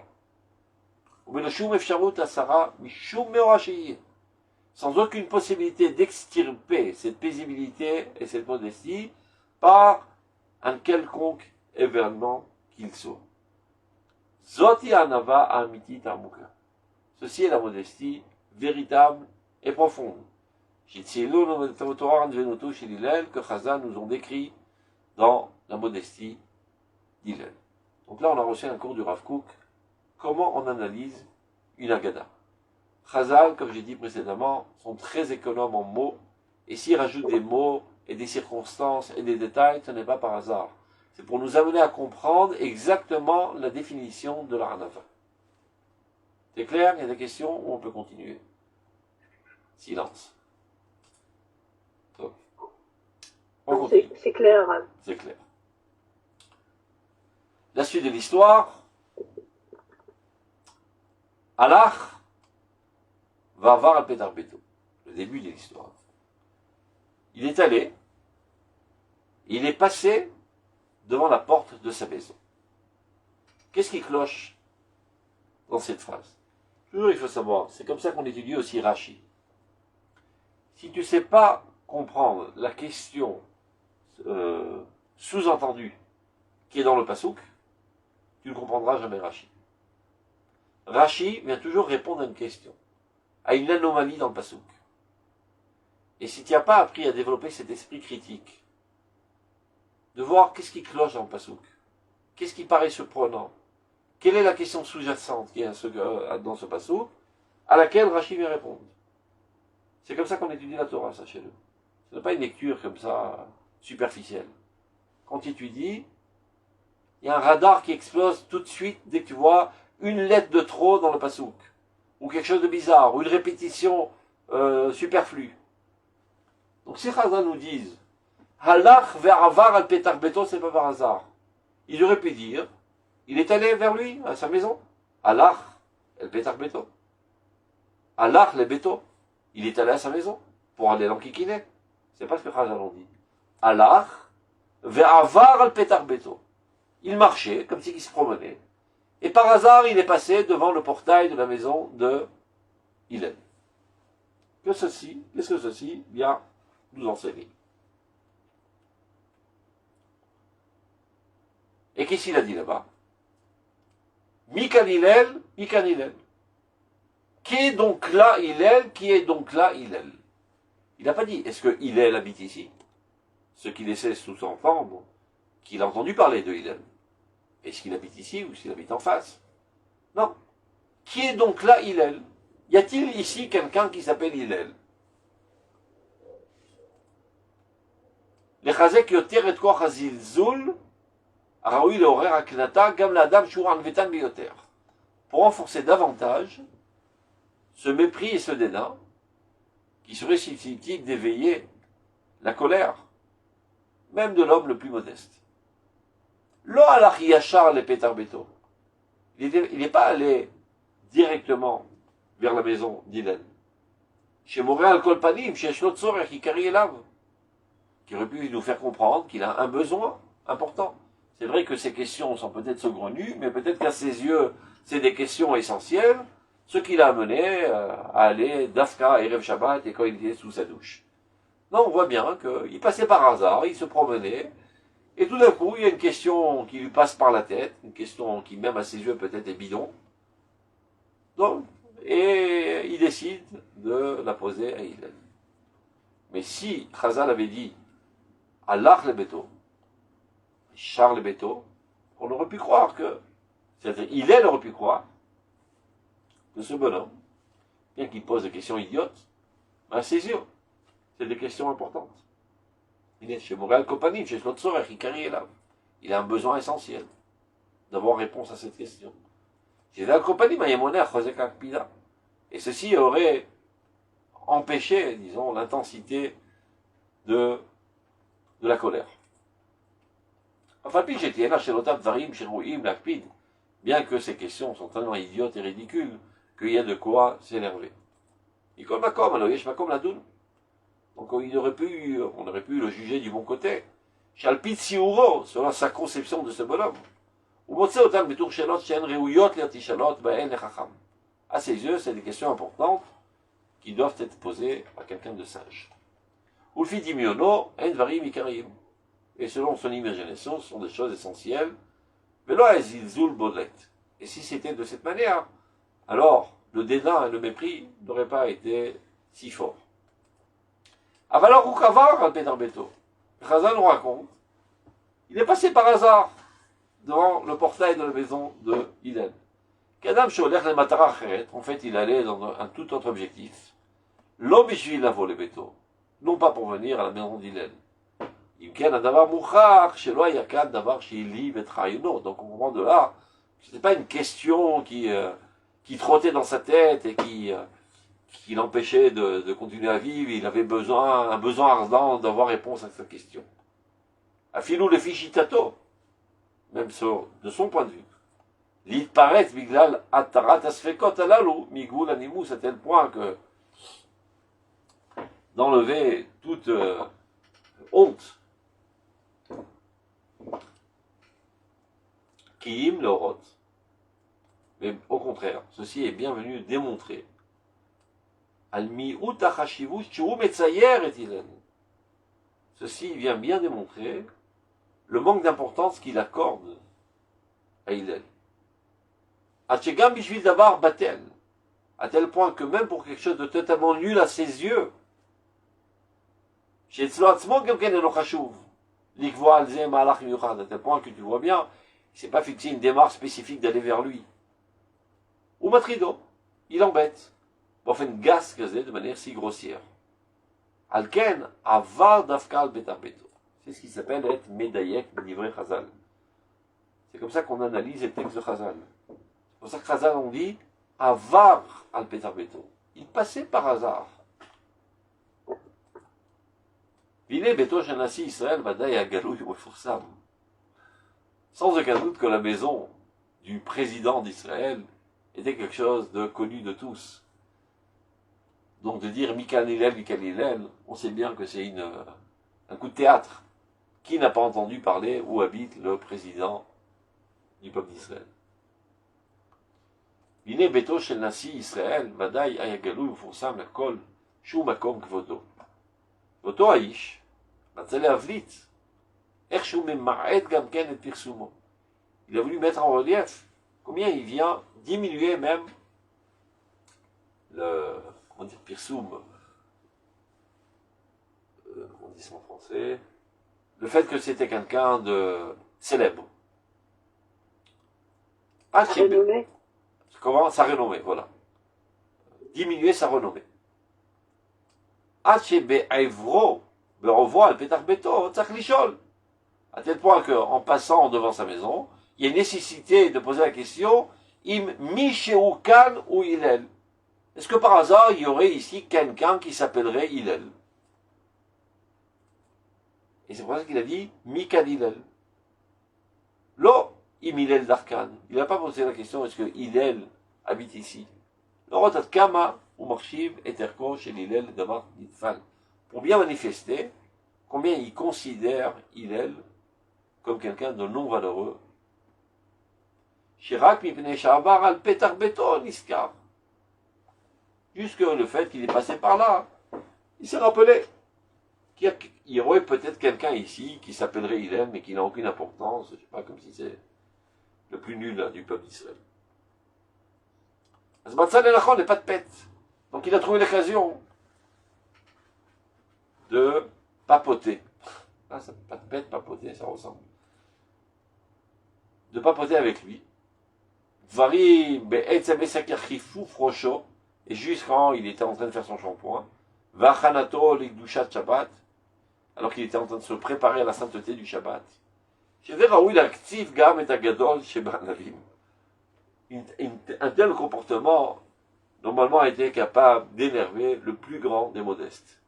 Sans aucune possibilité d'extirper cette paisibilité et cette modestie par un quelconque événement qu'il soit. Zoti anava amitit amuka. Ceci est la modestie véritable et profonde. Que Chazal nous ont décrit dans la modestie d'Hillel. Donc là, on a reçu un cours du Rav Kook. Comment on analyse une Agada? Chazal, comme j'ai dit précédemment, sont très économes en mots, et s'ils rajoutent des mots et des circonstances et des détails, ce n'est pas par hasard. C'est pour nous amener à comprendre exactement la définition de la Hanava. C'est clair? Il y a des questions ou on peut continuer? Silence. On continue. C'est clair. C'est clair. La suite de l'histoire. Alach va voir al Petar Beto. Le début de l'histoire. Il est allé. Il est passé devant la porte de sa maison. Qu'est-ce qui cloche dans cette phrase? Toujours il faut savoir, c'est comme ça qu'on étudie aussi Rashi. Si tu ne sais pas comprendre la question sous-entendue qui est dans le pasouk, tu ne comprendras jamais Rashi. Rashi vient toujours répondre à une question, à une anomalie dans le pasouk. Et si tu n'as pas appris à développer cet esprit critique, de voir qu'est-ce qui cloche dans le pasouk, qu'est-ce qui paraît surprenant, quelle est la question sous-jacente qui est dans ce pasouk, à laquelle Rashi vient répondre. C'est comme ça qu'on étudie la Torah, sachez-le. Ce n'est pas une lecture comme ça, superficielle. Quand tu étudies, il y a un radar qui explose tout de suite dès que tu vois une lettre de trop dans le pasouk, ou quelque chose de bizarre, ou une répétition superflue. Donc si Chazal nous disent Halach ve'avar al Petar Beto, c'est pas par hasard. Il aurait pu dire Il est allé vers lui, à sa maison. Alach, el Petar Beto. Alach, le Beto. Il est allé à sa maison pour aller l'enquiquiner. C'est pas ce que Chazal ont dit. Alach, ve'avar al Petar Beto. Il marchait, comme s'il se promenait. Et par hasard, il est passé devant le portail de la maison de Hillel. Qu'est-ce que ceci vient nous enseigner? Et qu'est-ce qu'il a dit là-bas? Mikan Hillel, Mikan Hillel. Qui est donc là Hillel? Qui est donc là Hillel? Il n'a pas dit, est-ce que Hillel habite ici? Ce qui laissait sous-entendre qu'il a entendu parler de Hillel. Est-ce qu'il habite ici ou s'il habite en face? Non. Qui est donc là Hillel? Y a-t-il ici quelqu'un qui s'appelle Hillel? לחזק יותר את כוח הזלזול הראוי לעורר הקנטה גם לאדם שהוא ענוותן ביותר. Pour renforcer davantage ce mépris et ce dédain qui serait susceptible d'éveiller la colère, même de l'homme le plus modeste. Lo alach yachar le Petar Beto. Il n'est pas allé directement vers la maison d'Hillel. Chez Montréal Kolpanim, chez Shlot Tzorech, Ikari Elav, qui aurait pu nous faire comprendre qu'il a un besoin important. C'est vrai que ces questions sont peut-être saugrenues, mais peut-être qu'à ses yeux, c'est des questions essentielles, ce qui l'a amené à aller d'Afka et Erev Shabbat et quand il était sous sa douche. Non, on voit bien qu'il passait par hasard, il se promenait, et tout d'un coup, il y a une question qui lui passe par la tête, une question qui même à ses yeux peut-être est bidon, donc, et il décide de la poser à Hillel. Mais si Chazal avait dit Allah le Beto, Charles le Beto, on aurait pu croire que, c'est-à-dire Hillel aurait pu croire que ce bonhomme, bien qu'il pose des questions idiotes, à ses yeux, c'est des questions importantes. Il est chez Montréal Kopanim, chez Shlot Tzorech, Ikari Elav. Il a un besoin essentiel d'avoir réponse à cette question. Chez Montréal Kopanim, Ayamoner, Chosek Akpida. Et ceci aurait empêché, disons, l'intensité de la colère. Enfin, puis j'étais là chez l'Otab Varim, chez Rouim, l'Akpid, bien que ces questions sont tellement idiotes et ridicules qu'il y a de quoi s'énerver. Donc on aurait pu le juger du bon côté. Shalpit Siuro, selon sa conception de ce bonhomme. À ses yeux, c'est des questions importantes qui doivent être posées à quelqu'un de sage. Et selon son imagination, ce sont des choses essentielles. Et si c'était de cette manière, alors le dédain et le mépris n'auraient pas été si forts. Alors, Rukavar al Petar Beto, Chazal nous raconte, il est passé par hasard devant le portail de la maison de Hillel. Kadam Sholech le Matara Acheret, en fait, il allait dans un tout autre objectif. L'homme bishvil lavo le Beto, non pas pour venir à la maison d'Hillel. Donc on comprend de là, ce n'était pas une question qui trottait dans sa tête et qui l'empêchait de continuer à vivre. Il avait un besoin ardent d'avoir réponse à cette question. Afilou le fichitato, même de son point de vue. L'id paraît biglal atarat asfekot alalu migul animus à tel point que d'enlever toute honte. Kiim l'orot. Mais au contraire, ceci est bienvenu démontrer. Ceci vient bien démontrer le manque d'importance qu'il accorde à Hillel. À tel point que même pour quelque chose de totalement nul à ses yeux, à tel point que tu vois bien, il ne s'est pas fixé une démarche spécifique d'aller vers lui. Ou Matrido, il embête. De manière si grossière. Alken avar dafkal betarbeto. C'est ce qui s'appelle être médayek livré Chazal. C'est comme ça qu'on analyse les textes de Chazal. C'est pour ça que Chazal on dit avar al betarbeto. Il passait par hasard. Vile beto shenasi Israël vadaï agalou youfoursam. Sans aucun doute que la maison du président d'Israël était quelque chose de connu de tous. Donc de dire Michael Hillel, on sait bien que c'est un coup de théâtre. Qui n'a pas entendu parler où habite le président du peuple d'Israël? Vine beto shel nasi Israël, ודאי היה גלוי ומפורסם לכל שהוא מקום כבודו. ואותו האיש רצה להבליט איכשהו ממעט גם כן את פרסומו. Il a voulu mettre en relief combien il vient diminuer même le, comment dire, pirsum, on dit ça en français, le fait que c'était quelqu'un de célèbre. Renommé. Comment? Sa renommée, voilà. Diminuer sa renommée. À tel point qu'en passant devant sa maison, il y a nécessité de poser la question, im Misheukan ou Hillel. Est-ce que par hasard, il y aurait ici quelqu'un qui s'appellerait Hillel? Et c'est pour ça qu'il a dit Mikan Hillel. Lo im Hillel d'Arkan. Il n'a pas posé la question, est-ce que Hillel habite ici? L'orotat Kama ou Marshiv et Terko chez Hillel d'abord Nitfal. Pour bien manifester combien il considère Hillel comme quelqu'un de non valeureux. Shirak mipnei sha'avar al petar beto niskar. Jusque le fait qu'il est passé par là, il s'est rappelé qu'il y aurait peut-être quelqu'un ici qui s'appellerait Hillel, mais qui n'a aucune importance, je sais pas, comme si c'est le plus nul là, du peuple d'Israël. Azmatzal el-Achon n'est pas de pète. Donc il a trouvé l'occasion de papoter. Ah, ça, pas de pète, papoter, ça ressemble. De papoter avec lui. Vari be'etzabesakirchifou frocho. Et juste quand il était en train de faire son shampoing, Vachanato l'ikdushat Shabbat, alors qu'il était en train de se préparer à la sainteté du Shabbat. Un tel comportement, normalement, a été capable d'énerver le plus grand des modestes.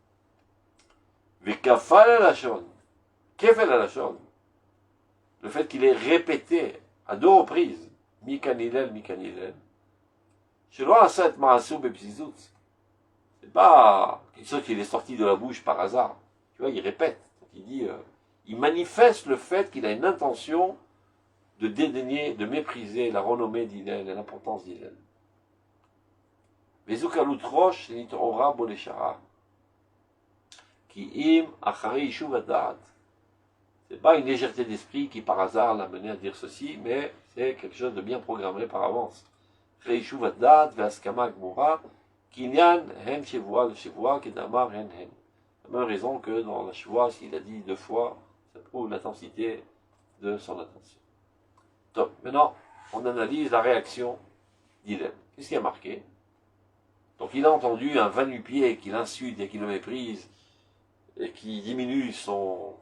Vekafal alashon, kefel alashon, le fait qu'il ait répété à 2 reprises, Mikan Hillel, c'est pas quelque chose qui est sorti de la bouche par hasard. Tu vois, il répète. Il dit, il manifeste le fait qu'il a une intention de dédaigner, de mépriser la renommée d'Hillel et l'importance d'Hillel. Vezukalut rosh nitorah boleshara. Ki im achare yishuv hadat. C'est pas une légèreté d'esprit qui par hasard l'a mené à dire ceci, mais c'est quelque chose de bien programmé par avance. Reishuv hadat ve'askama gmura. Kinyan hen shevua le kedamar hen. La même raison que dans la Shevoua, s'il a dit 2 fois, ça prouve l'intensité de son attention. Donc, maintenant, on analyse la réaction d'Hillel. Qu'est-ce qui a marqué? Donc, il a entendu un va-nu-pied qui l'insulte et qui le méprise et qui diminue son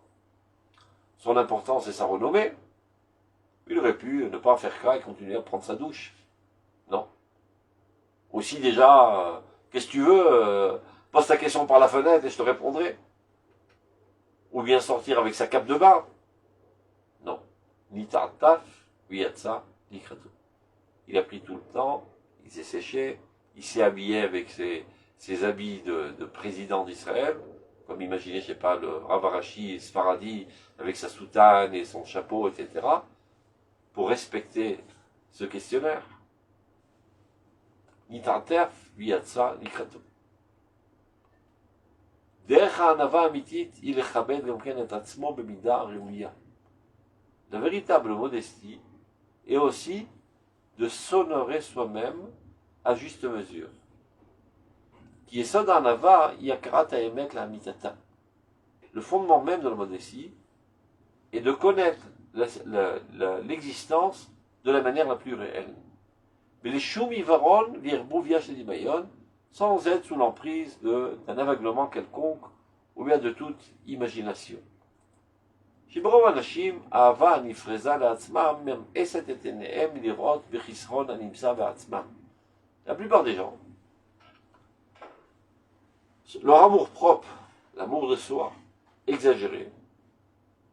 importance et sa renommée. Il aurait pu ne pas faire cas et continuer à prendre sa douche. Non. Aussi déjà, qu'est-ce que tu veux pose ta question par la fenêtre et je te répondrai. Ou bien sortir avec sa cape de bain. Non. Ni tartaf, ni yatsa, ni kreto. Il a pris tout le temps, il s'est séché, il s'est habillé avec ses habits de président d'Israël, comme imaginez, je sais pas, le Rav Arashi Sfaradi, avec sa soutane et son chapeau, etc., pour respecter ce questionnaire. Ni tartaf, ni yatsa, ni kreto. La véritable modestie est aussi de s'honorer soi-même à juste mesure. Qui est ça dans Nava, le fondement même de la modestie est de connaître l'existence de la manière la plus réelle. Mais les shumivaron virbouvia shedimayon, sans être sous l'emprise d'un aveuglement quelconque ou bien de toute imagination. La plupart des gens, leur amour propre, l'amour de soi, exagéré,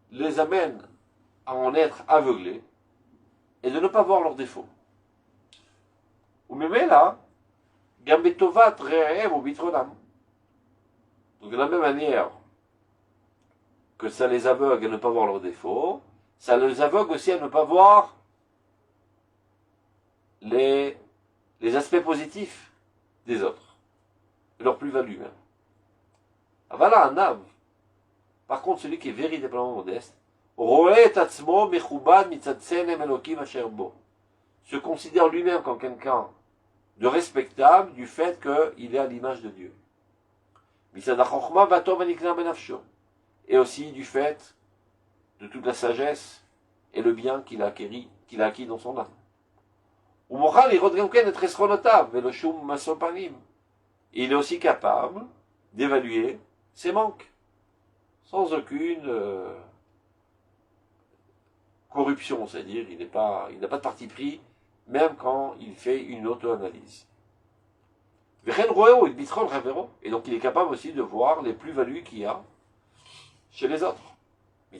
les amène à en être aveuglés et de ne pas voir leurs défauts. Ou même là, Gambetovat Re'ev ou Bitronam. Donc de la même manière que ça les aveugle à ne pas voir leurs défauts, ça les aveugle aussi à ne pas voir les aspects positifs des autres, et leur plus-value même. Ah, voilà un âme. Par contre, celui qui est véritablement modeste, se considère lui-même comme quelqu'un de respectable du fait qu'il est à l'image de Dieu. Et aussi du fait de toute la sagesse et le bien qu'il a acquis dans son âme. Il est aussi capable d'évaluer ses manques, sans aucune corruption, c'est-à-dire il n'a pas de parti pris, même quand il fait une auto-analyse. Et donc il est capable aussi de voir les plus-values qu'il y a chez les autres. Du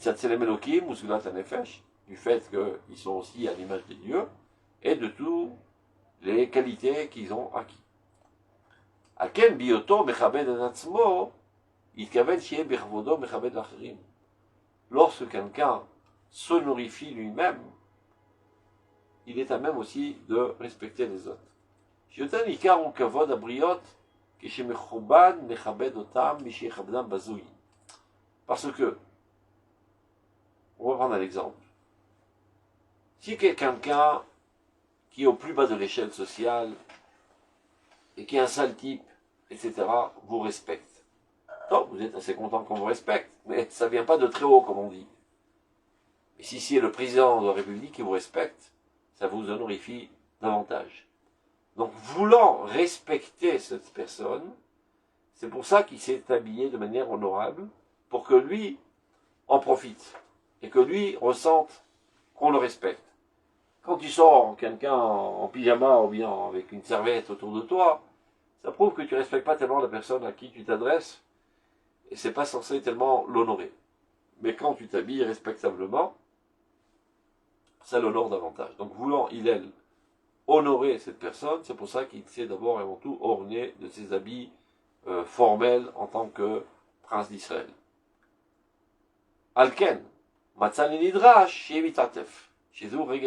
fait qu'ils sont aussi à l'image de Dieu, et de toutes les qualités qu'ils ont acquis. Lorsque quelqu'un se nourrifie lui-même, il est à même aussi de respecter les autres. Parce que, on va prendre un exemple. Si quelqu'un qui est au plus bas de l'échelle sociale et qui est un sale type, etc., vous respecte. Donc, vous êtes assez content qu'on vous respecte, mais ça ne vient pas de très haut, comme on dit. Et si c'est le président de la République qui vous respecte, ça vous honorifie davantage. Donc, voulant respecter cette personne, c'est pour ça qu'il s'est habillé de manière honorable, pour que lui en profite, et que lui ressente qu'on le respecte. Quand tu sors quelqu'un en pyjama ou bien avec une serviette autour de toi, ça prouve que tu ne respectes pas tellement la personne à qui tu t'adresses, et c'est pas censé tellement l'honorer. Mais quand tu t'habilles respectablement, ça l'honore davantage. Donc voulant Hillel honorer cette personne, c'est pour ça qu'il s'est d'abord et avant tout orné de ses habits formels en tant que prince d'Israël. Alken, Matzal Nidrash, Shevitatef. C'est vrai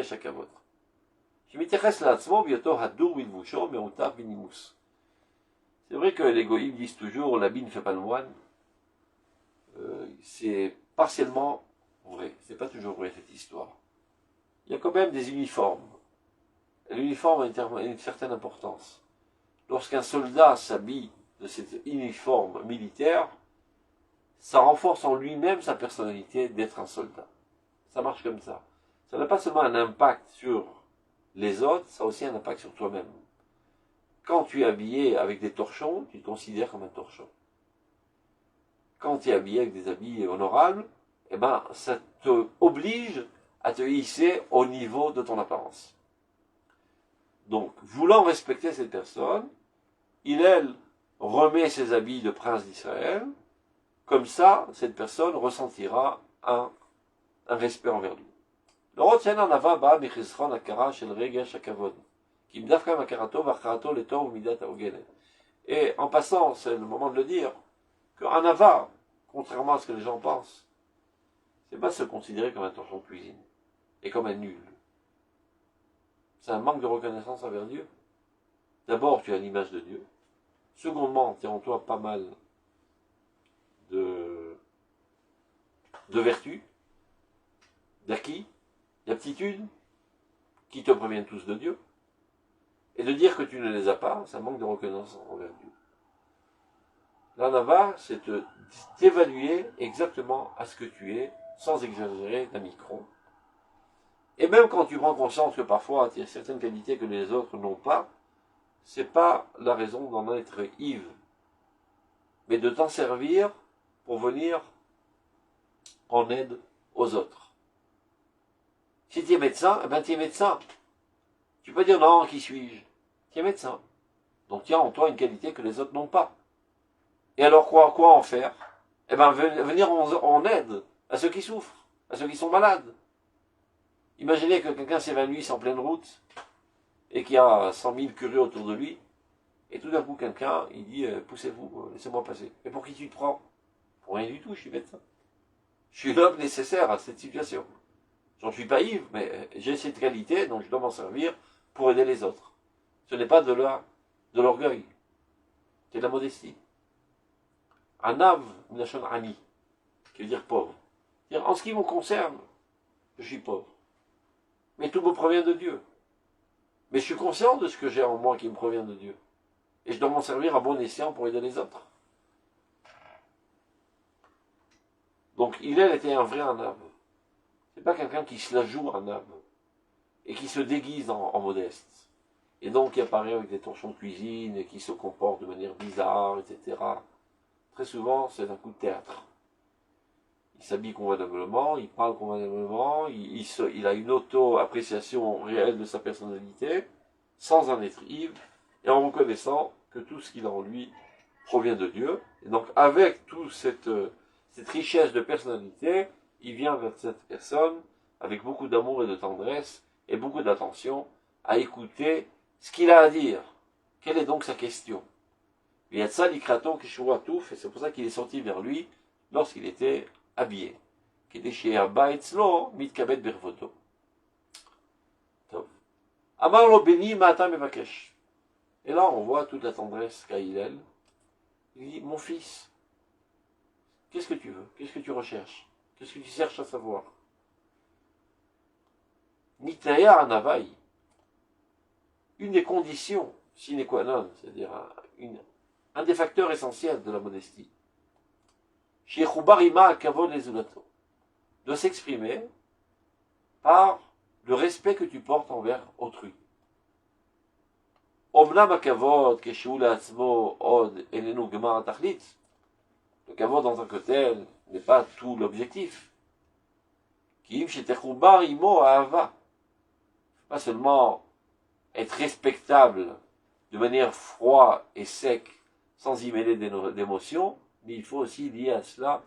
que les goïms disent toujours l'habit ne fait pas le moine. C'est partiellement vrai. C'est pas toujours vrai cette histoire. Il y a quand même des uniformes. L'uniforme a une certaine importance. Lorsqu'un soldat s'habille de cet uniforme militaire, ça renforce en lui-même sa personnalité d'être un soldat. Ça marche comme ça. Ça n'a pas seulement un impact sur les autres, ça a aussi un impact sur toi-même. Quand tu es habillé avec des torchons, tu te considères comme un torchon. Quand tu es habillé avec des habits honorables, eh ben, ça te oblige à te hisser au niveau de ton apparence. Donc, voulant respecter cette personne, elle remet ses habits de prince d'Israël, comme ça, cette personne ressentira un respect envers lui. Et en passant, c'est le moment de le dire, qu'un ava, contrairement à ce que les gens pensent, c'est pas se considérer comme un torchon de cuisine et comme un nul. C'est un manque de reconnaissance envers Dieu. D'abord, tu as l'image de Dieu. Secondement, tu as en toi pas mal de vertus, d'acquis, d'aptitudes, qui te préviennent tous de Dieu. Et de dire que tu ne les as pas, c'est un manque de reconnaissance envers Dieu. L'anava, c'est t'évaluer exactement à ce que tu es, sans exagérer d'un micron. Et même quand tu prends conscience que parfois tu as certaines qualités que les autres n'ont pas, c'est pas la raison d'en être ivre, mais de t'en servir pour venir en aide aux autres. Si tu es médecin, eh ben tu es médecin. Tu peux dire non, qui suis-je? Tu es médecin. Donc tu as en toi une qualité que les autres n'ont pas. Et alors quoi en faire? Eh ben venir en aide à ceux qui souffrent, à ceux qui sont malades. Imaginez que quelqu'un s'évanouisse en pleine route et qu'il y a 100 000 curieux autour de lui, et tout d'un coup quelqu'un, il dit poussez-vous, laissez-moi passer. Mais pour qui tu te prends? Pour rien du tout, je suis médecin. Je suis l'homme nécessaire à cette situation. J'en suis pas ivre, mais j'ai cette qualité, donc je dois m'en servir pour aider les autres. Ce n'est pas de l'orgueil, c'est de la modestie. Anav, Nashon Ani, qui veut dire pauvre. C'est-à-dire, en ce qui me concerne, je suis pauvre. Mais tout me provient de Dieu. Mais je suis conscient de ce que j'ai en moi qui me provient de Dieu. Et je dois m'en servir à bon escient pour aider les autres. Donc, Hillel était un vrai Anav. C'est pas quelqu'un qui se la joue Anav. Et qui se déguise en modeste. Et donc, qui apparaît avec des torchons de cuisine, et qui se comporte de manière bizarre, etc. Très souvent, c'est un coup de théâtre. Il s'habille convenablement, il parle convenablement, il a une auto-appréciation réelle de sa personnalité, sans en être ivre, et en reconnaissant que tout ce qu'il a en lui provient de Dieu. Et donc, avec toute cette richesse de personnalité, il vient vers cette personne avec beaucoup d'amour et de tendresse, et beaucoup d'attention, à écouter ce qu'il a à dire. Quelle est donc sa question? Il y a de ça, l'ikrato, kishuatouf, et c'est pour ça qu'il est sorti vers lui lorsqu'il était habillé. Qui était chez Abaïtzlo, mitkabet bervoto. Amar lo beni ma'ata mevakesh. Et là, on voit toute la tendresse qu'a Hillel. Il dit, mon fils, qu'est-ce que tu veux? Qu'est-ce que tu recherches? Qu'est-ce que tu cherches à savoir? Nitaya anavai. Une des conditions sine qua non, c'est-à-dire un des facteurs essentiels de la modestie, de s'exprimer par le respect que tu portes envers autrui. Le kavod dans un côté n'est pas tout l'objectif. Pas seulement être respectable de manière froide et sec, sans y mêler d'émotions, mais il faut aussi lier à cela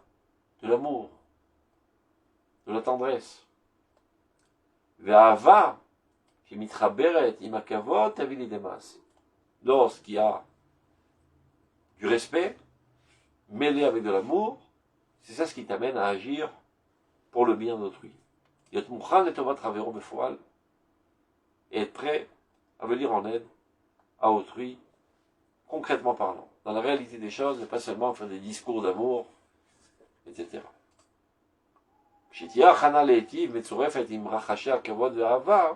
de l'amour, de la tendresse. Ve'ava, shemitraberet im hakavod tavi liday maaseh. Lorsqu'il y a du respect, mêlé avec de l'amour, c'est ça ce qui t'amène à agir pour le bien d'autrui. Yot mukhan letovat ravero befoal, et être prêt à venir en aide à autrui, concrètement parlant. Dans la réalité des choses, ne pas seulement faire des discours d'amour, etc. כשתהיה הכנה להיטיב מצורפת עם רחשי הכבוד והאהבה,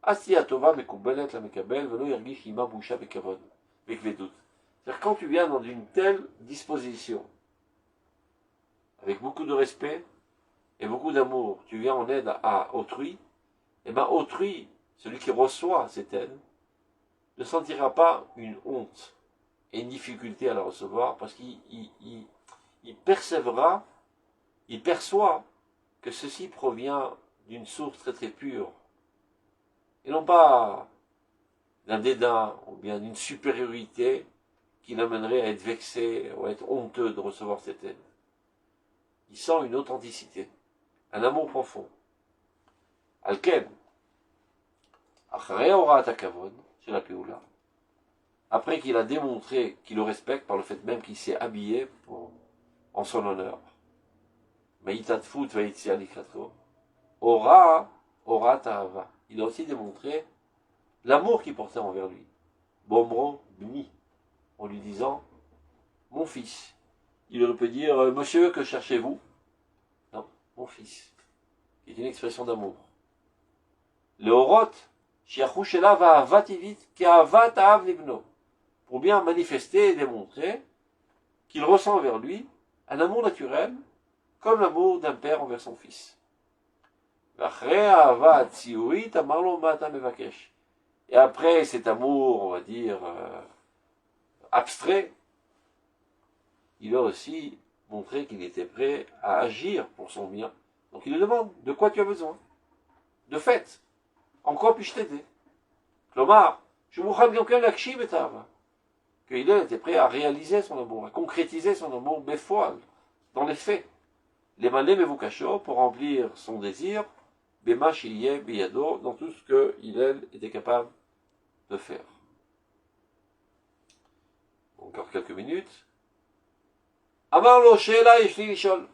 אז תהיה הטובה מקובלת למקבל ולא ירגיש עימה בושה וכבוד, וכבדות. C'est-à-dire quand tu viens dans une telle disposition, avec beaucoup de respect et beaucoup d'amour, tu viens en aide à autrui, et bien autrui, celui qui reçoit cette aide, ne sentira pas une honte et une difficulté à la recevoir, parce qu'il percevra, il perçoit que ceci provient d'une source très très pure, et non pas d'un dédain ou bien d'une supériorité qui l'amènerait à être vexé ou à être honteux de recevoir cette aide. Il sent une authenticité, un amour profond. Alken, Acharei horat hakavod, c'est la Péoula. Après qu'il a démontré qu'il le respecte par le fait même qu'il s'est habillé en son honneur. Me'itatfut ve'itzia likrato. Ora ta'ava. Il a aussi démontré l'amour qu'il portait envers lui. Bomro bni. En lui disant, mon fils. Il aurait pu dire, monsieur, que cherchez-vous? Non, mon fils. C'est une expression d'amour. Le orot, shiachushela va'avativit, ke'avat ha'av libno. Pour bien manifester et démontrer qu'il ressent envers lui un amour naturel, comme l'amour d'un père envers son fils. Et après cet amour, on va dire, abstrait, il a aussi montré qu'il était prêt à agir pour son bien. Donc il lui demande, de quoi tu as besoin? De fait, en quoi puis-je t'aider? Klomar, je vous rappelle qu'il était prêt à réaliser son amour, à concrétiser son amour béfoal, dans les faits. Les malais me vous cachot pour remplir son désir, Bema Shiliye Biyado, dans tout ce que Hillel était capable de faire. Encore quelques minutes. Amar lo she'ela yeshli lishol.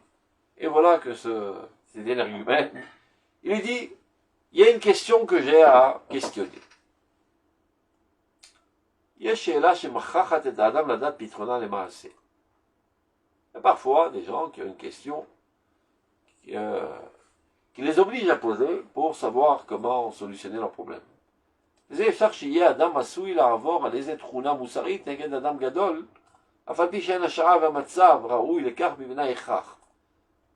Et voilà que cet énergumène, il lui dit, il y a une question que j'ai à questionner. Il y a she'ela shemachachat et adam ladat pitrona lemaase. Il y a parfois des gens qui ont une question qui les oblige à poser pour savoir comment solutionner leurs problèmes. וזה אפשר שיהיה אדם עשוי לעבור על איזה תכונה מוסרית נגד אדם גדול, אף על פי שאין השעה והמצב ראוי לכך בבנה הכרח.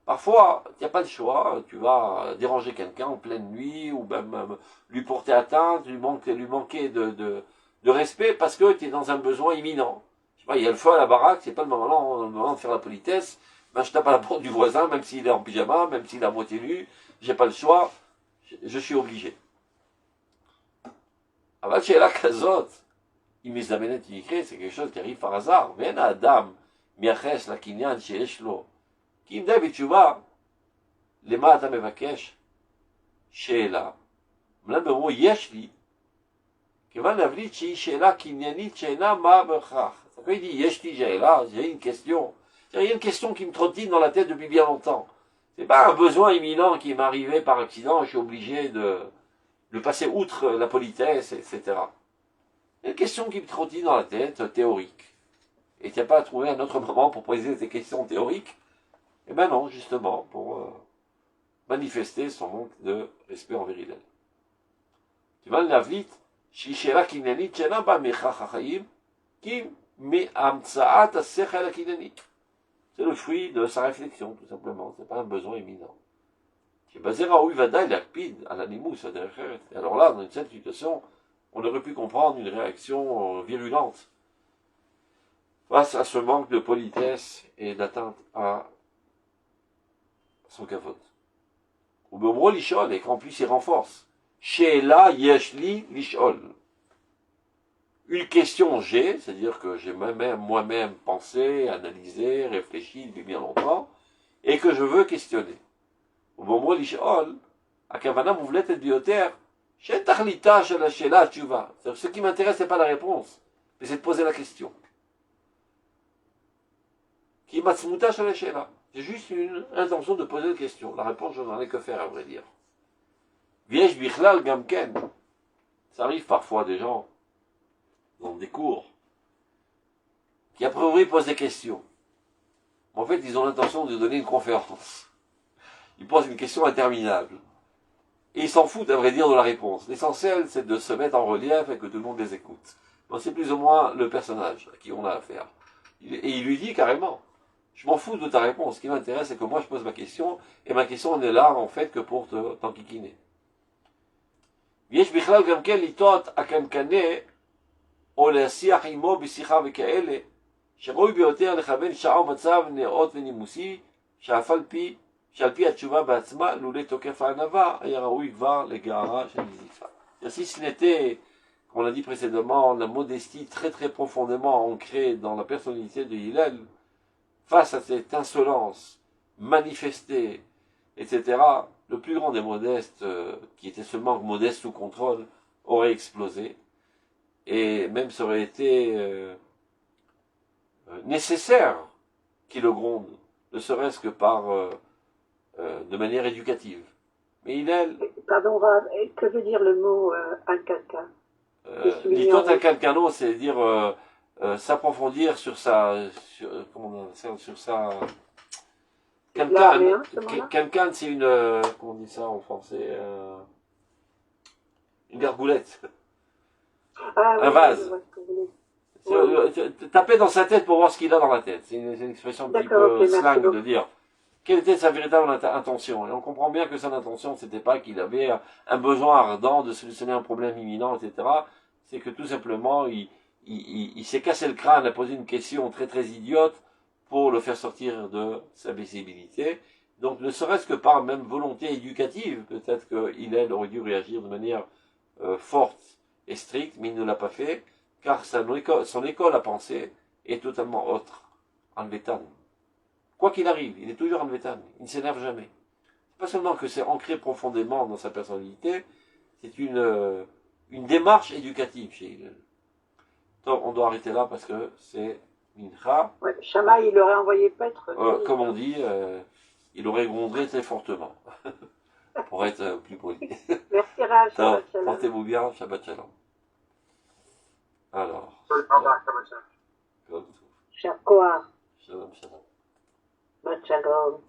Parfois, il n'y a pas de choix, tu vas déranger quelqu'un en pleine nuit, ou même lui porter atteinte, lui manquer de respect, parce que tu es dans un besoin imminent. Je sais pas, il y a le feu à la baraque, c'est pas le moment de faire la politesse, ben, je tape à la porte du voisin, même s'il est en pyjama, même s'il est à moitié nu, j'ai pas le choix, je suis obligé. אבל שאלה כזאת, היא מזדמנת במקרה, זה quelque chose qui arrive par hasard, ואין האדם מייחס לקניין שיש לו, כי אם די בתשובה, למה אתה מבקש? שאלה. מלן ברור, יש לי, כיוון להבליט שהיא שאלה קניינית שאינה מה בהכרח. Ça veut dire, יש לי שאלה, j'ai une question. Il y a une question qui me trottine dans la tête depuis bien longtemps. C'est pas un besoin imminent qui m'est arrivé par accident, je suis obligé de passer outre la politesse, etc. Il y a une question qui me trottine dans la tête, théorique. Et tu n'as pas trouvé un autre moment pour poser tes questions théoriques? Eh ben non, justement, pour manifester son manque de respect envers Hillel. Tu vas l'avlit, shishera kinyanit shena ba mechach hachayim, ki me'amtsaat asechel hakinyanit. C'est le fruit de sa réflexion, tout simplement. C'est pas un besoin éminent. Et alors là, dans une certaine situation, on aurait pu comprendre une réaction virulente face à ce manque de politesse et d'atteinte à son kavod. Ou Bomro lishol, et qu'en plus il renforce. She'ela yeshli lishol. Une question j'ai, c'est-à-dire que j'ai moi-même pensé, analysé, réfléchi depuis bien longtemps, et que je veux questionner. ובאומרו לשאול, הכוונה מובלטת ביותר, שאין תכליתה של השאלה התשובה. Ce qui m'intéresse, ce n'est pas la réponse, mais c'est de poser la question. כי מצמותה של השאלה. J'ai juste une intention de poser la question. La réponse, je n'en ai que faire, à vrai dire. ויש בכלל גם כן. Ça arrive parfois des gens, dans des cours, qui a priori posent des questions. En fait, ils ont l'intention de donner une conférence. Ils posent une question interminable. Et ils s'en foutent, à vrai dire, de la réponse. L'essentiel, c'est de se mettre en relief et que tout le monde les écoute. Bon, c'est plus ou moins le personnage à qui on a affaire. Et il lui dit carrément, je m'en fous de ta réponse. Ce qui m'intéresse, c'est que moi, je pose ma question, et ma question n'est là, en fait, que pour t'enquiquiner. ויש בכלל גם כן לטעות הקנקנה, או להשיח עמו בשיחה וכאלה, שראוי ביותר לכוון שעה ומצב נאות ונימוסי, שאף על פי שעל פי התשובה בעצמה, לולא תוקף הענווה, היה ראוי כבר לגערה של נזיפה. Si ce n'était, comme on l'a dit précédemment, la modestie très très profondément ancrée dans la personnalité de Hillel, face à cette insolence manifestée, etc., le plus grand des modestes, qui était seulement modeste sous contrôle, aurait explosé, et même ça aurait été nécessaire qu'il le gronde, ne serait-ce que par de manière éducative. Mais Hillel... Pardon, que veut dire le mot al-kalka? Litot al-kalkano, c'est dire s'approfondir sur sa... sur sa... Kalkan, c'est une... comment on dit ça en français une gargoulette. Ah, un oui, vase. Oui. Taper dans sa tête pour voir ce qu'il a dans la tête. C'est une expression un petit peu slang de dire quelle était sa véritable intention. Et on comprend bien que son intention, c'était pas qu'il avait un besoin ardent de solutionner un problème imminent, etc. C'est que tout simplement, il s'est cassé le crâne à poser une question très très idiote pour le faire sortir de sa visibilité. Donc ne serait-ce que par même volonté éducative, peut-être qu'il aurait dû réagir de manière forte et stricte, mais il ne l'a pas fait, car son école à penser est totalement autre, en Vétan. Quoi qu'il arrive, il est toujours en Vétan, il ne s'énerve jamais. pas seulement que c'est ancré profondément dans sa personnalité, c'est une démarche éducative chez Hillel. Donc, on doit arrêter là parce que c'est Mincha. Ouais, Shammai, il aurait envoyé paître. Comme on dit, il aurait grondé très fortement. Pour être plus poli. Merci Raj, Shabbat Shalom. Portez-vous bien, Shabbat Shalom. Alors. Shakoar, Shalom, shalom. Shabbat Shalom.